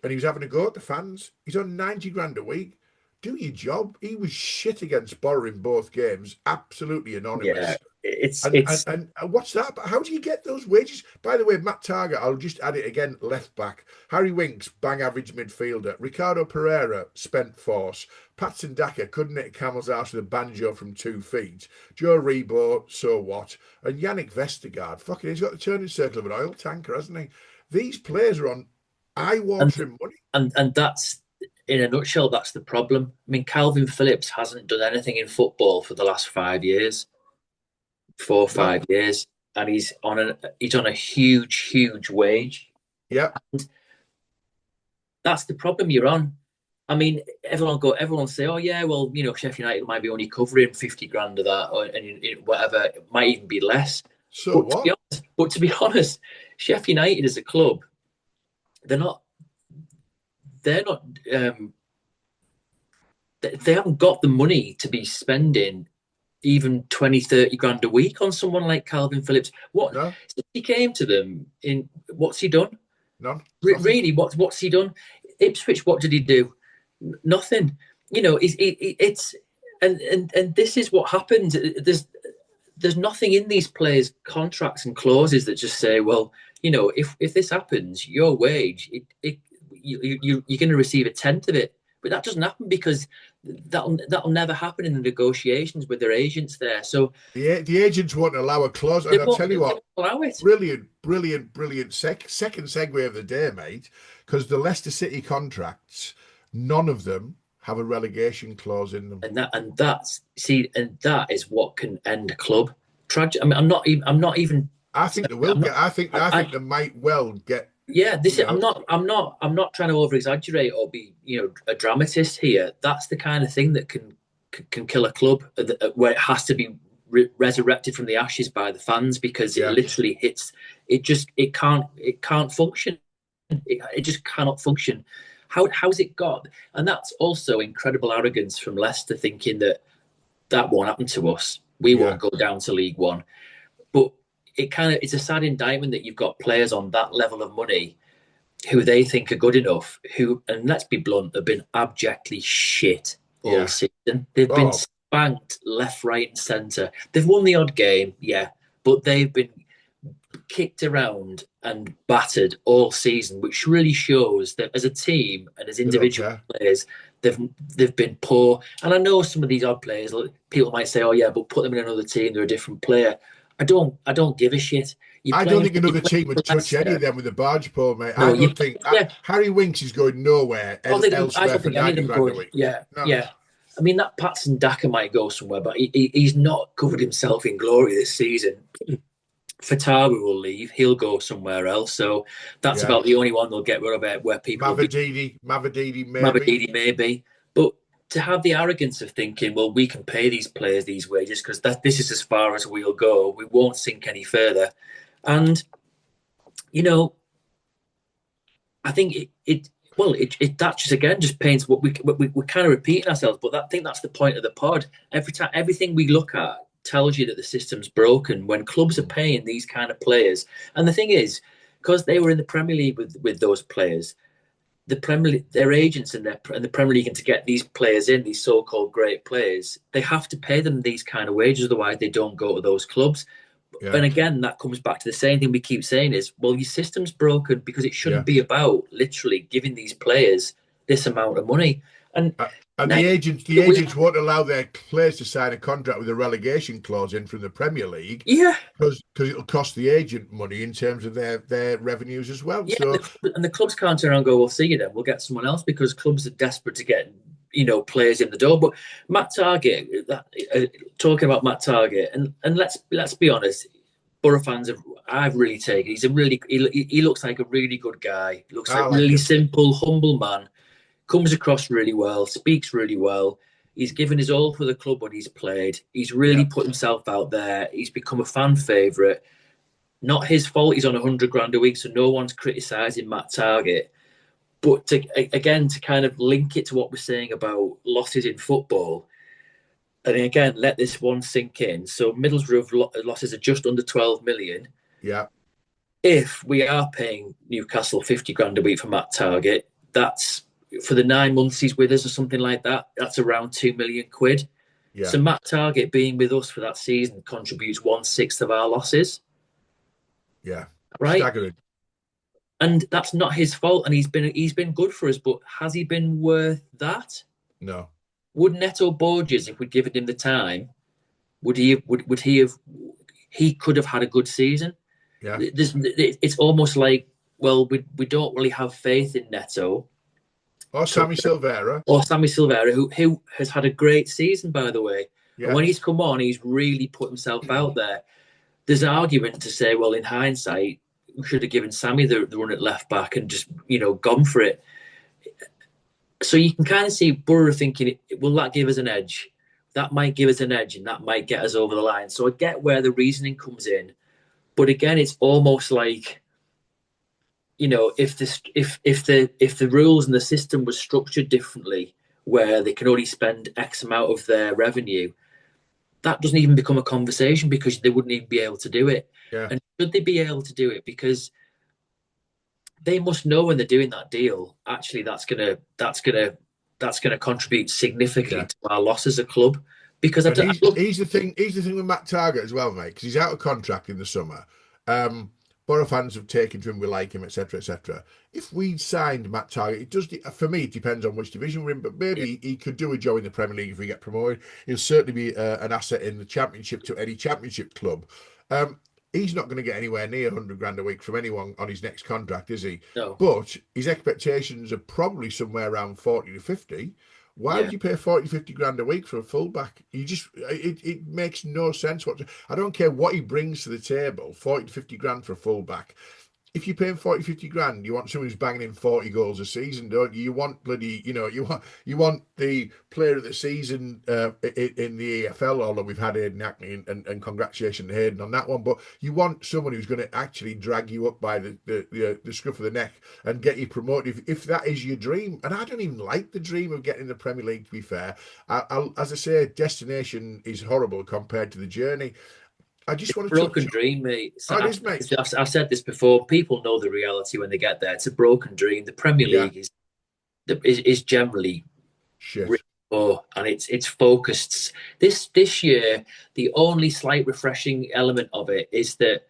and he was having a go at the fans. He's on 90 grand a week. Do your job. He was shit against Borough in both games, absolutely Yeah, anonymous. it's And, and it's and what's that? How do you get those wages? By the way, Matt Target, I'll just add it again, left back. Harry Winks, bang average midfielder. Ricardo Pereira, spent force. Patson Daka couldn't hit a camel's arse with a banjo from 2 feet. Joe Rebo, so what? And Yannick Vestergaard, fucking, he's got the turning circle of an oil tanker, hasn't he? These players are on and eye-watering money. and that's in a nutshell, that's the problem. I mean, Calvin Phillips hasn't done anything in football for the last 5 years, four or No, 5 years, and he's on a huge wage. yeah, And that's the problem you're on. I mean, everyone say, oh yeah, well, Sheffield United might be only covering 50 grand of that, and whatever, it might even be less. so what? But to be honest, Sheffield United as a club, they're not they're not they haven't got the money to be spending even 20-30 grand a week on someone like Calvin Phillips. What No, since he came to them, in what's he done? none, nothing. Really, what's he done? Ipswich, what did he do? Nothing. It's and this is what happens. There's nothing in these players' contracts and clauses that just say, well, if this happens, your wage, you're going to receive a tenth of it. But that doesn't happen because that'll never happen in the negotiations with their agents there. So The agents won't allow a clause, they and I'll won't, tell you they won't what, allow it. brilliant second segue of the day, mate. Because the Leicester City contracts, none of them have a relegation clause in them. And that is what can end a club. Tragic. I mean, I'm not even. I think they will I'm get. not. I think they might well get. Yeah, You this is. know, I'm not trying to over exaggerate or be a dramatist here. That's the kind of thing that can kill a club, where it has to be resurrected from the ashes by the fans, because it yeah, literally hits. It can't function. It just cannot function. How's it got? And that's also incredible arrogance from Leicester, thinking that won't happen to us. We yeah, won't go down to League One. But it's a sad indictment that you've got players on that level of money who they think are good enough, who, and let's be blunt, have been abjectly shit all yeah. season. They've been Oh, spanked left, right, and centre. They've won the odd game, yeah, but they've been kicked around and battered all season, which really shows that as a team and as they don't individual care. players, they've been poor. And I know some of these odd players, people might say, "Oh yeah, but put them in another team; they're a different player." I don't give a shit. You're I don't playing. think You're another playing team for would touch any Leicester. of them with a barge pole, mate. I No, don't think yeah. Harry Winks is going nowhere I elsewhere don't for think any of 90 them grand a could. week. Yeah, No. yeah. I mean, that Patson Daka might go somewhere, but he's not covered himself in glory this season. Fatawi will leave; he'll go somewhere else. So that's Yeah. about the only one they'll get rid of it, where people will be Mavididi, maybe. Mabadidi, maybe. But to have the arrogance of thinking, well, we can pay these players these wages because this is as far as we'll go. We won't sink any further. And you know, I think that just again just paints what we're kind of repeating ourselves. But I think that's the point of the pod. Every time, everything we look at tells you that the system's broken when clubs are paying these kind of players. And the thing is, because they were in the Premier League with those players, the Premier League, their agents and the Premier League, and to get these players in, these so-called great players, they have to pay them these kind of wages, otherwise they don't go to those clubs. Yeah. And again, that comes back to the same thing we keep saying is, well, your system's broken because it Yeah. shouldn't be about literally giving these players this amount of money. And And now, the agents won't allow their players to sign a contract with a relegation clause in from the Premier League yeah, because it'll cost the agent money in terms of their revenues as well. yeah, So and the clubs can't turn around and go, "Well, see you then. We'll get someone else," because clubs are desperate to get players in the door. But Matt Target, talking about Matt Target, and let's be honest, Borough fans I've really taken. He looks like a really good guy. Looks I like like really him. simple, humble man. Comes across really well. Speaks really well. He's given his all for the club when he's played. He's really Yeah, put himself out there. He's become a fan favourite. Not his fault. He's on 100 grand a week, so no one's criticising Matt Target. But to kind of link it to what we're saying about losses in football, and again, let this one sink in. So Middlesbrough losses are just under 12 million. yeah, If we are paying Newcastle 50 grand a week for Matt Target, that's for the 9 months he's with us or something like that. That's around 2 million quid. yeah, So Matt Target being with us for that season contributes 1/6 of our losses, yeah. right? Staggering. And that's not his fault. And he's been good for us, but has he been worth that? No. Would Neto Borges, if we'd given him the time, would he have? He could have had a good season. Yeah. It's almost like, well, we don't really have faith in Neto Or Sammy Silvera. or Sammy Silvera, who has had a great season, by the way. And Yeah. when he's come on, he's really put himself out there. There's an argument to say, well, in hindsight, we should have given Sammy the run at left back and just gone for it. So you can kind of see Borough thinking, will that give us an edge? That might give us an edge, and that might get us over the line. So I get where the reasoning comes in, but again, it's almost like, if the rules and the system was structured differently, where they can only spend X amount of their revenue, that doesn't even become a conversation because they wouldn't even be able to do it. Yeah. And should they be able to do it? Because they must know when they're doing that deal, actually that's gonna contribute significantly Yeah. to our loss as a club. Because And he's the thing. He's the thing with Matt Target as well, mate. Because he's out of contract in the summer. Borough fans have taken to him. We like him, etc., etc. If we signed Matt Target, it does. For me, it depends on which division we're in. But maybe he could do a job in the Premier League if we get promoted. He'll certainly be an asset in the Championship to any Championship club. He's not going to get anywhere near 100 grand a week from anyone on his next contract, is he? No. But his expectations are probably somewhere around 40 to 50. Why Yeah. would you pay 40, 50 grand a week for a fullback? It makes no sense. I don't care what he brings to the table, 40 to 50 grand for a fullback. If you're paying 40, 50 grand, you want someone who's banging in 40 goals a season, don't you? You want bloody, you want the player of the season in the EFL, although we've had Hayden Hackney, and congratulations to Hayden on that one. But you want someone who's going to actually drag you up by the scruff of the neck and get you promoted if that is your dream. And I don't even like the dream of getting in the Premier League, to be fair. As I say, destination is horrible compared to the journey. I just want to Broken touch. dream, mate. So Oh, it is, mate. I've said this before. People know the reality when they get there. It's a broken dream. The Premier Yeah, League is generally shit. really poor, and it's focused. This year, the only slight refreshing element of it is that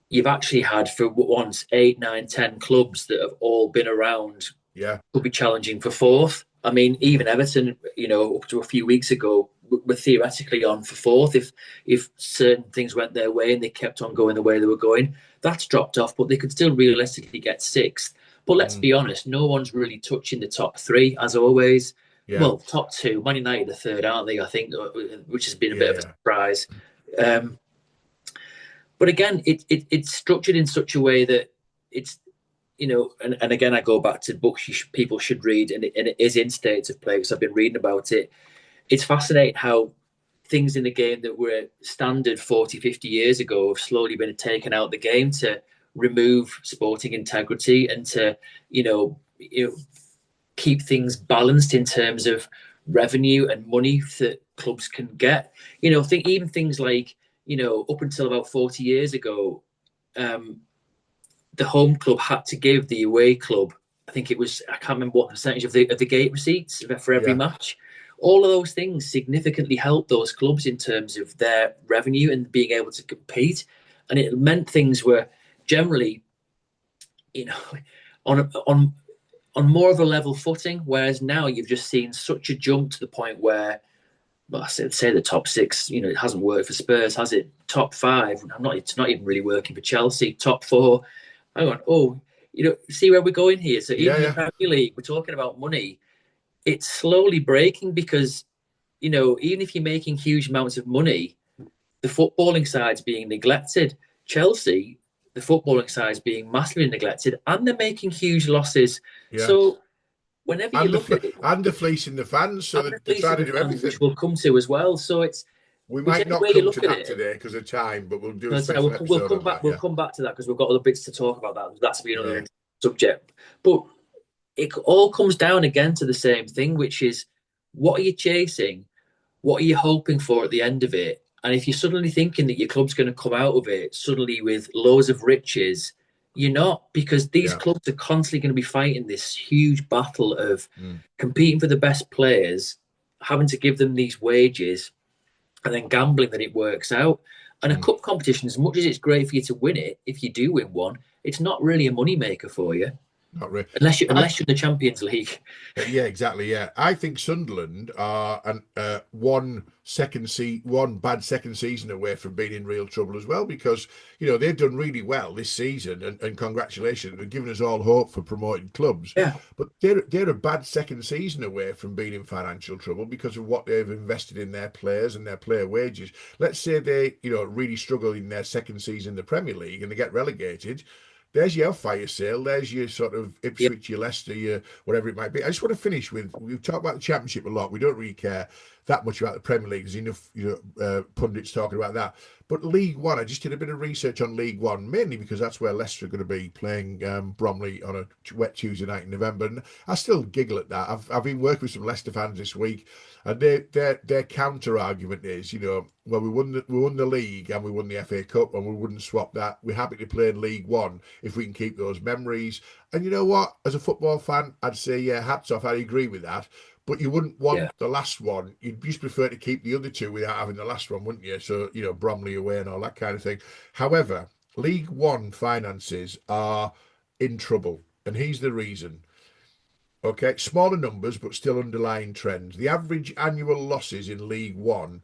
you've actually had for once 8, 9, 10 clubs that have all been around, Yeah, could be challenging for fourth. I mean, even Everton, up to a few weeks ago, were theoretically on for fourth if certain things went their way and they kept on going the way they were going. That's dropped off, but they could still realistically get sixth. But let's be honest, no one's really touching the top three, as always. yeah, Well, top two, Man United are third, aren't they? I think, which has been a bit of a yeah, surprise. But again, it's structured in such a way that it's, and again, I go back to books people should read, and it is in states of play because I've been reading about it. It's fascinating how things in the game that were standard 40, 50 years ago have slowly been taken out of the game to remove sporting integrity and to, keep things balanced in terms of revenue and money that clubs can get. Think even things like, up until about 40 years ago, the home club had to give the away club, I think it was, I can't remember what percentage of the gate receipts for every yeah, match. All of those things significantly helped those clubs in terms of their revenue and being able to compete. And it meant things were generally, on on more of a level footing. Whereas now you've just seen such a jump to the point where, well, I say the top six, it hasn't worked for Spurs, has it? Top five, it's not even really working for Chelsea. Top four, hang on, see where we're going here. So Yeah, even the yeah, Premier League, we're talking about money. It's slowly breaking because, even if you're making huge amounts of money, the footballing side's being neglected. Chelsea, the footballing side's being massively neglected, and they're making huge losses. yeah. So whenever you And look at it, and the fleecing the fans, so and the they're police trying and to the do fans, which everything. we'll come to as well. So it's We might whichever not way you come to look at that it. today because of time, but we'll do a No, so special we'll episode come on back. that. We'll Yeah, come back to that because we've got other bits to talk about. That's be yeah, another subject. But it all comes down again to the same thing, which is what are you chasing? What are you hoping for at the end of it? And if you're suddenly thinking that your club's going to come out of it suddenly with loads of riches, you're not, because these yeah. clubs are constantly going to be fighting this huge battle of Mm, competing for the best players, having to give them these wages, and then gambling that it works out. And a mm. cup competition, as much as it's great for you to win it, if you do win one, it's not really a money maker for you, Not really. unless you I unless you're in the Champions League. Yeah, exactly. Yeah, I think Sunderland are one bad second season away from being in real trouble as well because they've done really well this season and congratulations, they've given us all hope for promoted clubs. Yeah, But they're a bad second season away from being in financial trouble because of what they've invested in their players and their player wages. Let's say they really struggle in their second season in the Premier League and they get relegated. There's your fire sale. There's your sort of yeah, Ipswich, your Leicester, your whatever it might be. I just want to finish with we've talked about the Championship a lot. We don't really care that much about the Premier League. There's enough pundits talking about that. But League One, I just did a bit of research on League One, mainly because that's where Leicester are going to be playing Bromley on a wet Tuesday night in November. And I still giggle at that. I've been working with some Leicester fans this week, and their counter argument is, well, we won the league and we won the FA Cup, and we wouldn't swap that. We're happy to play in League One if we can keep those memories. And you know what? As a football fan, I'd say, yeah, hats off. I agree with that. But you wouldn't want yeah. the last one. You'd just prefer to keep the other two without having the last one, wouldn't you? So, Bromley away and all that kind of thing. However, League One finances are in trouble. And here's the reason. Okay, smaller numbers, but still underlying trends. The average annual losses in League One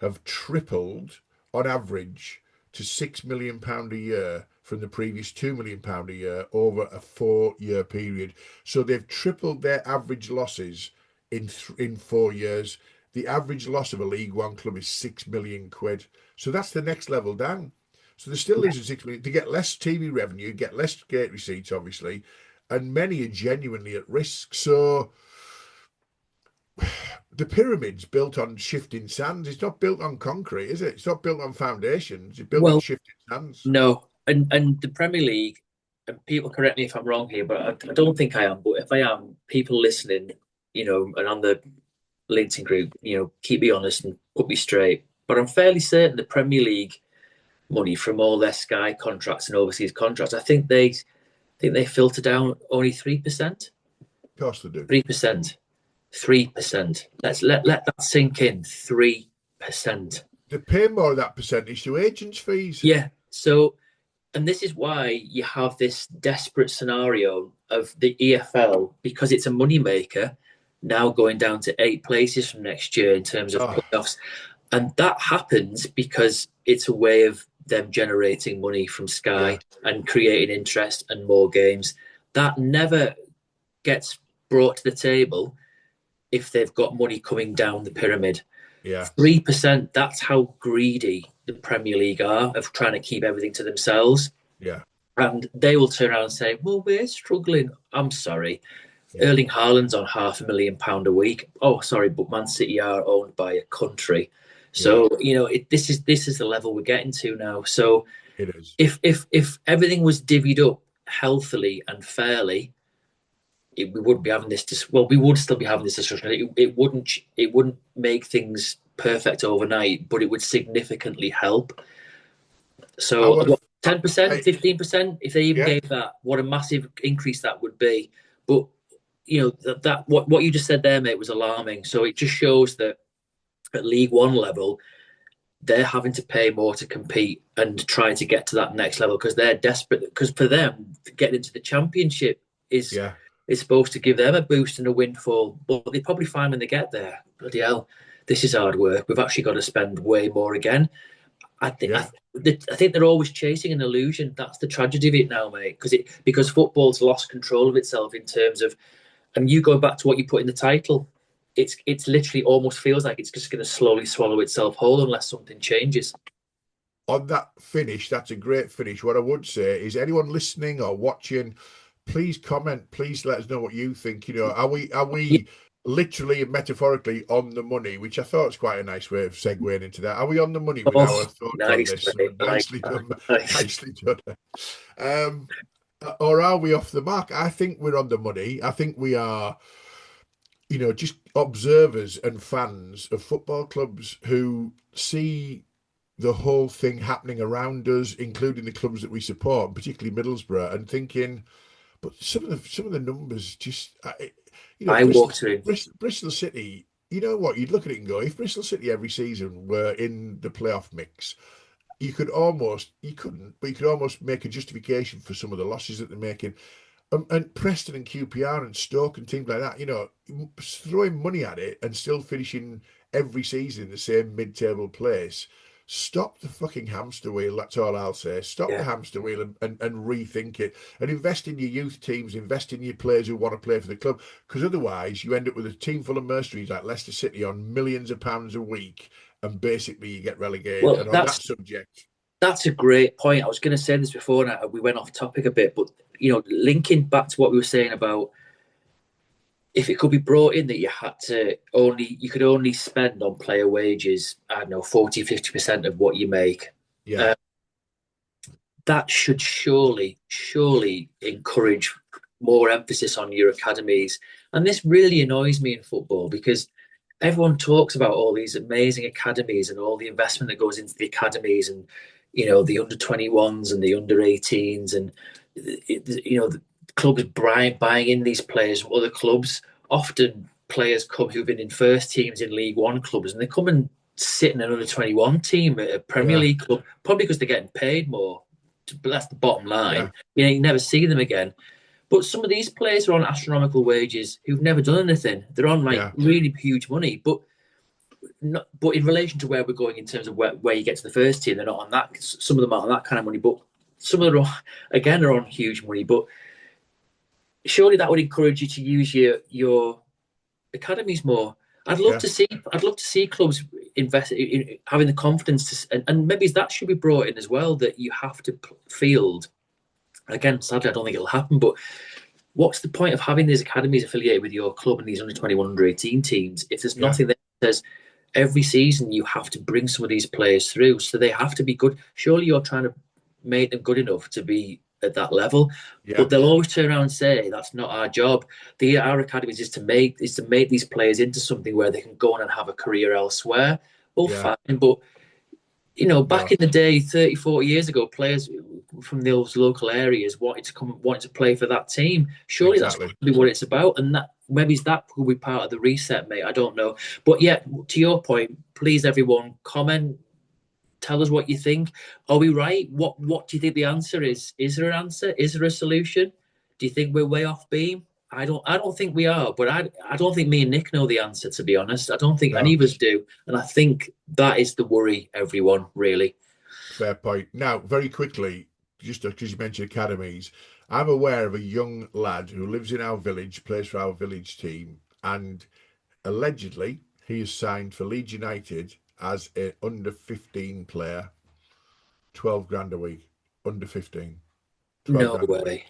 have tripled on average to £6 million a year from the previous £2 million a year over a 4-year period. So they've tripled their average losses in 4 years. The average loss of a League One club is £6 million. So that's the next level down. So they're still losing 6 million to get less TV revenue, get less gate receipts, obviously, and many are genuinely at risk. So the pyramid's built on shifting sands. It's not built on concrete, is it? It's not built on foundations. It's built on Well, shifting sands. no, and the Premier League, and people correct me if I'm wrong here, but I don't think I am. But if I am, people listening, and on the LinkedIn group, keep me honest and put me straight. But I'm fairly certain the Premier League money from all their Sky contracts and overseas contracts, I think they filter down only 3%. Of course they do. 3%. 3%. Let that sink in. 3%. They pay more of that percentage to agents' fees. Yeah. So, and this is why you have this desperate scenario of the EFL, because it's a moneymaker, now going down to 8 places from next year in terms of Oh, playoffs. And that happens because it's a way of them generating money from yeah, Sky and creating interest and more games. That never gets brought to the table if they've got money coming down the pyramid. yeah, 3%, that's how greedy the Premier League are of trying to keep everything to themselves. yeah, And they will turn around and say, well, we're struggling. I'm sorry. yeah, Erling Haaland's on £500,000 a week. Oh, sorry, but Man City are owned by a country. yeah. So, this is the level we're getting to now. So It is. if everything was divvied up healthily and fairly, we wouldn't be having this. Well, we would still be having this discussion. It wouldn't make things perfect overnight, but it would significantly help. I So, want to. 10%, 15%, if they even Yeah, gave that, what a massive increase that would be. But what you just said there, mate, was alarming. So it just shows that at League One level, they're having to pay more to compete and try to get to that next level because they're desperate. Because for them, getting into the Championship is yeah. It's supposed to give them a boost and a windfall, but they probably find when they get there, bloody hell, this is hard work. We've actually got to spend way more again. I think Yeah. I think they're always chasing an illusion. That's the tragedy of it now, mate. Because football's lost control of itself in terms of, and you go back to what you put in the title. It's literally almost feels like it's just going to slowly swallow itself whole unless something changes. On that finish, that's a great finish. What I would say is, anyone listening or watching, please comment. Please let us know what you think. Yeah. Are we literally and metaphorically on the money? Which I thought was quite a nice way of segueing into that. Are we on the money with our Oh, thoughts on nice, this? So mate. I like nicely that. done, Nice. nicely done. Um, or are we off the mark? I think we're on the money. I think we are, just observers and fans of football clubs who see the whole thing happening around us, including the clubs that we support, particularly Middlesbrough, and thinking, but some of the numbers just, Eye watering. Bristol City. You know what? You'd look at it and go, if Bristol City every season were in the playoff mix, you couldn't, but you could almost make a justification for some of the losses that they're making. And Preston and QPR and Stoke and teams like that, throwing money at it and still finishing every season in the same mid-table place. Stop the fucking hamster wheel. That's all I'll say. Stop the Yeah. hamster wheel and rethink it, and invest in your youth teams, invest in your players who want to play for the club. Because otherwise, you end up with a team full of mercenaries like Leicester City on millions of pounds a week, and basically you get relegated. Well, And on that subject, that's a great point. I was going to say this before, and we went off topic a bit, but linking back to what we were saying about if it could be brought in that you could only spend on player wages, I don't know, 40-50% of what you make. yeah, Uh, that should surely encourage more emphasis on your academies. And this really annoys me in football because everyone talks about all these amazing academies and all the investment that goes into the academies and the under 21s and the under 18s and the clubs buying in these players from other clubs. Often players come who've been in first teams in League One clubs and they come and sit in an under 21 team at a Premier yeah, League club, probably because they're getting paid more. But that's the bottom line. yeah, You never see them again. But some of these players are on astronomical wages who've never done anything. They're on like yeah, really huge money, but in relation to where we're going in terms of where you get to the first team, they're not on that. Some of them are on that kind of money, but some of them again are on huge money. But surely that would encourage you to use your academies more. yeah, I'd love to see clubs invest in having the confidence to, and maybe that should be brought in as well. That you have to field. Again, sadly, I don't think it'll happen. But what's the point of having these academies affiliated with your club and these under 21, under 18 teams if there's yeah, nothing that says every season you have to bring some of these players through, so they have to be good. Surely you're trying to make them good enough to be at that level, yeah, but they'll always turn around and say that's not our job. Our academies is to make these players into something where they can go on and have a career elsewhere. Well, yeah. fine, but back No, in the day, 30, 40 years ago, players from those local areas wanted to play for that team. Surely that's exactly. probably what it's about. And that maybe that will be part of the reset, mate. I don't know. But yeah, to your point, please, everyone, comment, tell us what you think. Are we right? What do you think the answer is? Is there an answer? Is there a solution? Do you think we're way off beam? I don't think we are, but I don't think me and Nick know the answer, to be honest. I don't think any No, of us do. And I think that is the worry, everyone, really. fair point. Now, very quickly, just because you mentioned academies, I'm aware of a young lad who lives in our village, plays for our village team, and allegedly he is signed for Leeds United as an under 15 player, 12 grand a week. Under 15, 12 No grand a week. way.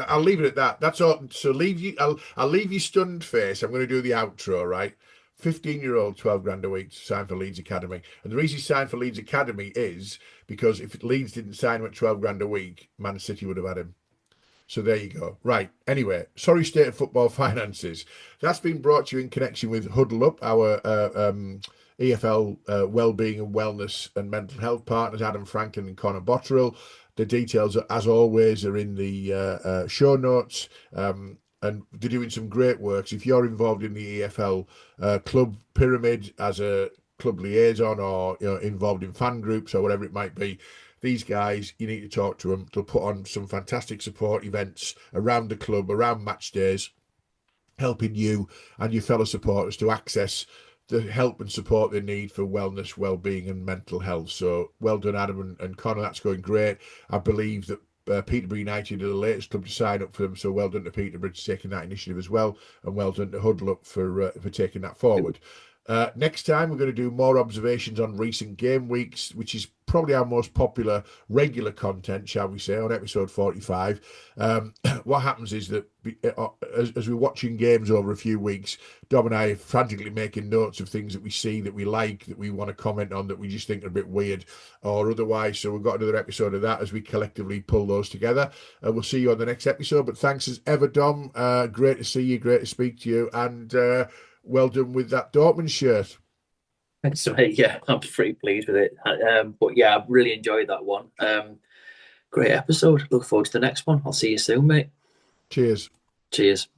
I'll leave it at that. That's all. So leave you. I'll leave you stunned face. I'm going to do the outro, right? 15-year-old, 12 grand a week to sign for Leeds Academy. And the reason he signed for Leeds Academy is because if Leeds didn't sign him at 12 grand a week, Man City would have had him. So there you go. Right. Anyway, sorry, state of football finances. That's been brought to you in connection with Huddle Up, our EFL Wellbeing and Wellness and Mental Health partners, Adam Franklin and Connor Botterill. The details, as always, are in the show notes. And they're doing some great work. So if you're involved in the EFL club pyramid as a club liaison or involved in fan groups or whatever it might be, these guys, you need to talk to them. They'll put on some fantastic support events around the club, around match days, helping you and your fellow supporters to access the help and support they need for wellness, well-being, and mental health. So well done, Adam and Connor. That's going great. I believe that Peterborough United are the latest club to sign up for them. So well done to Peterborough for taking that initiative as well, and well done to Huddle Up for taking that forward. Next time, we're going to do more observations on recent game weeks, which is probably our most popular regular content, shall we say, on episode 45. What happens is that as we're watching games over a few weeks, Dom and I are frantically making notes of things that we see, that we like, that we want to comment on, that we just think are a bit weird or otherwise. So we've got another episode of that as we collectively pull those together. We'll see you on the next episode. But thanks as ever, Dom. Great to see you, great to speak to you, and well done with that Dortmund shirt. So yeah, I'm pretty pleased with it. But yeah, I've really enjoyed that one. Great episode. Look forward to the next one. I'll see you soon, mate. Cheers. Cheers.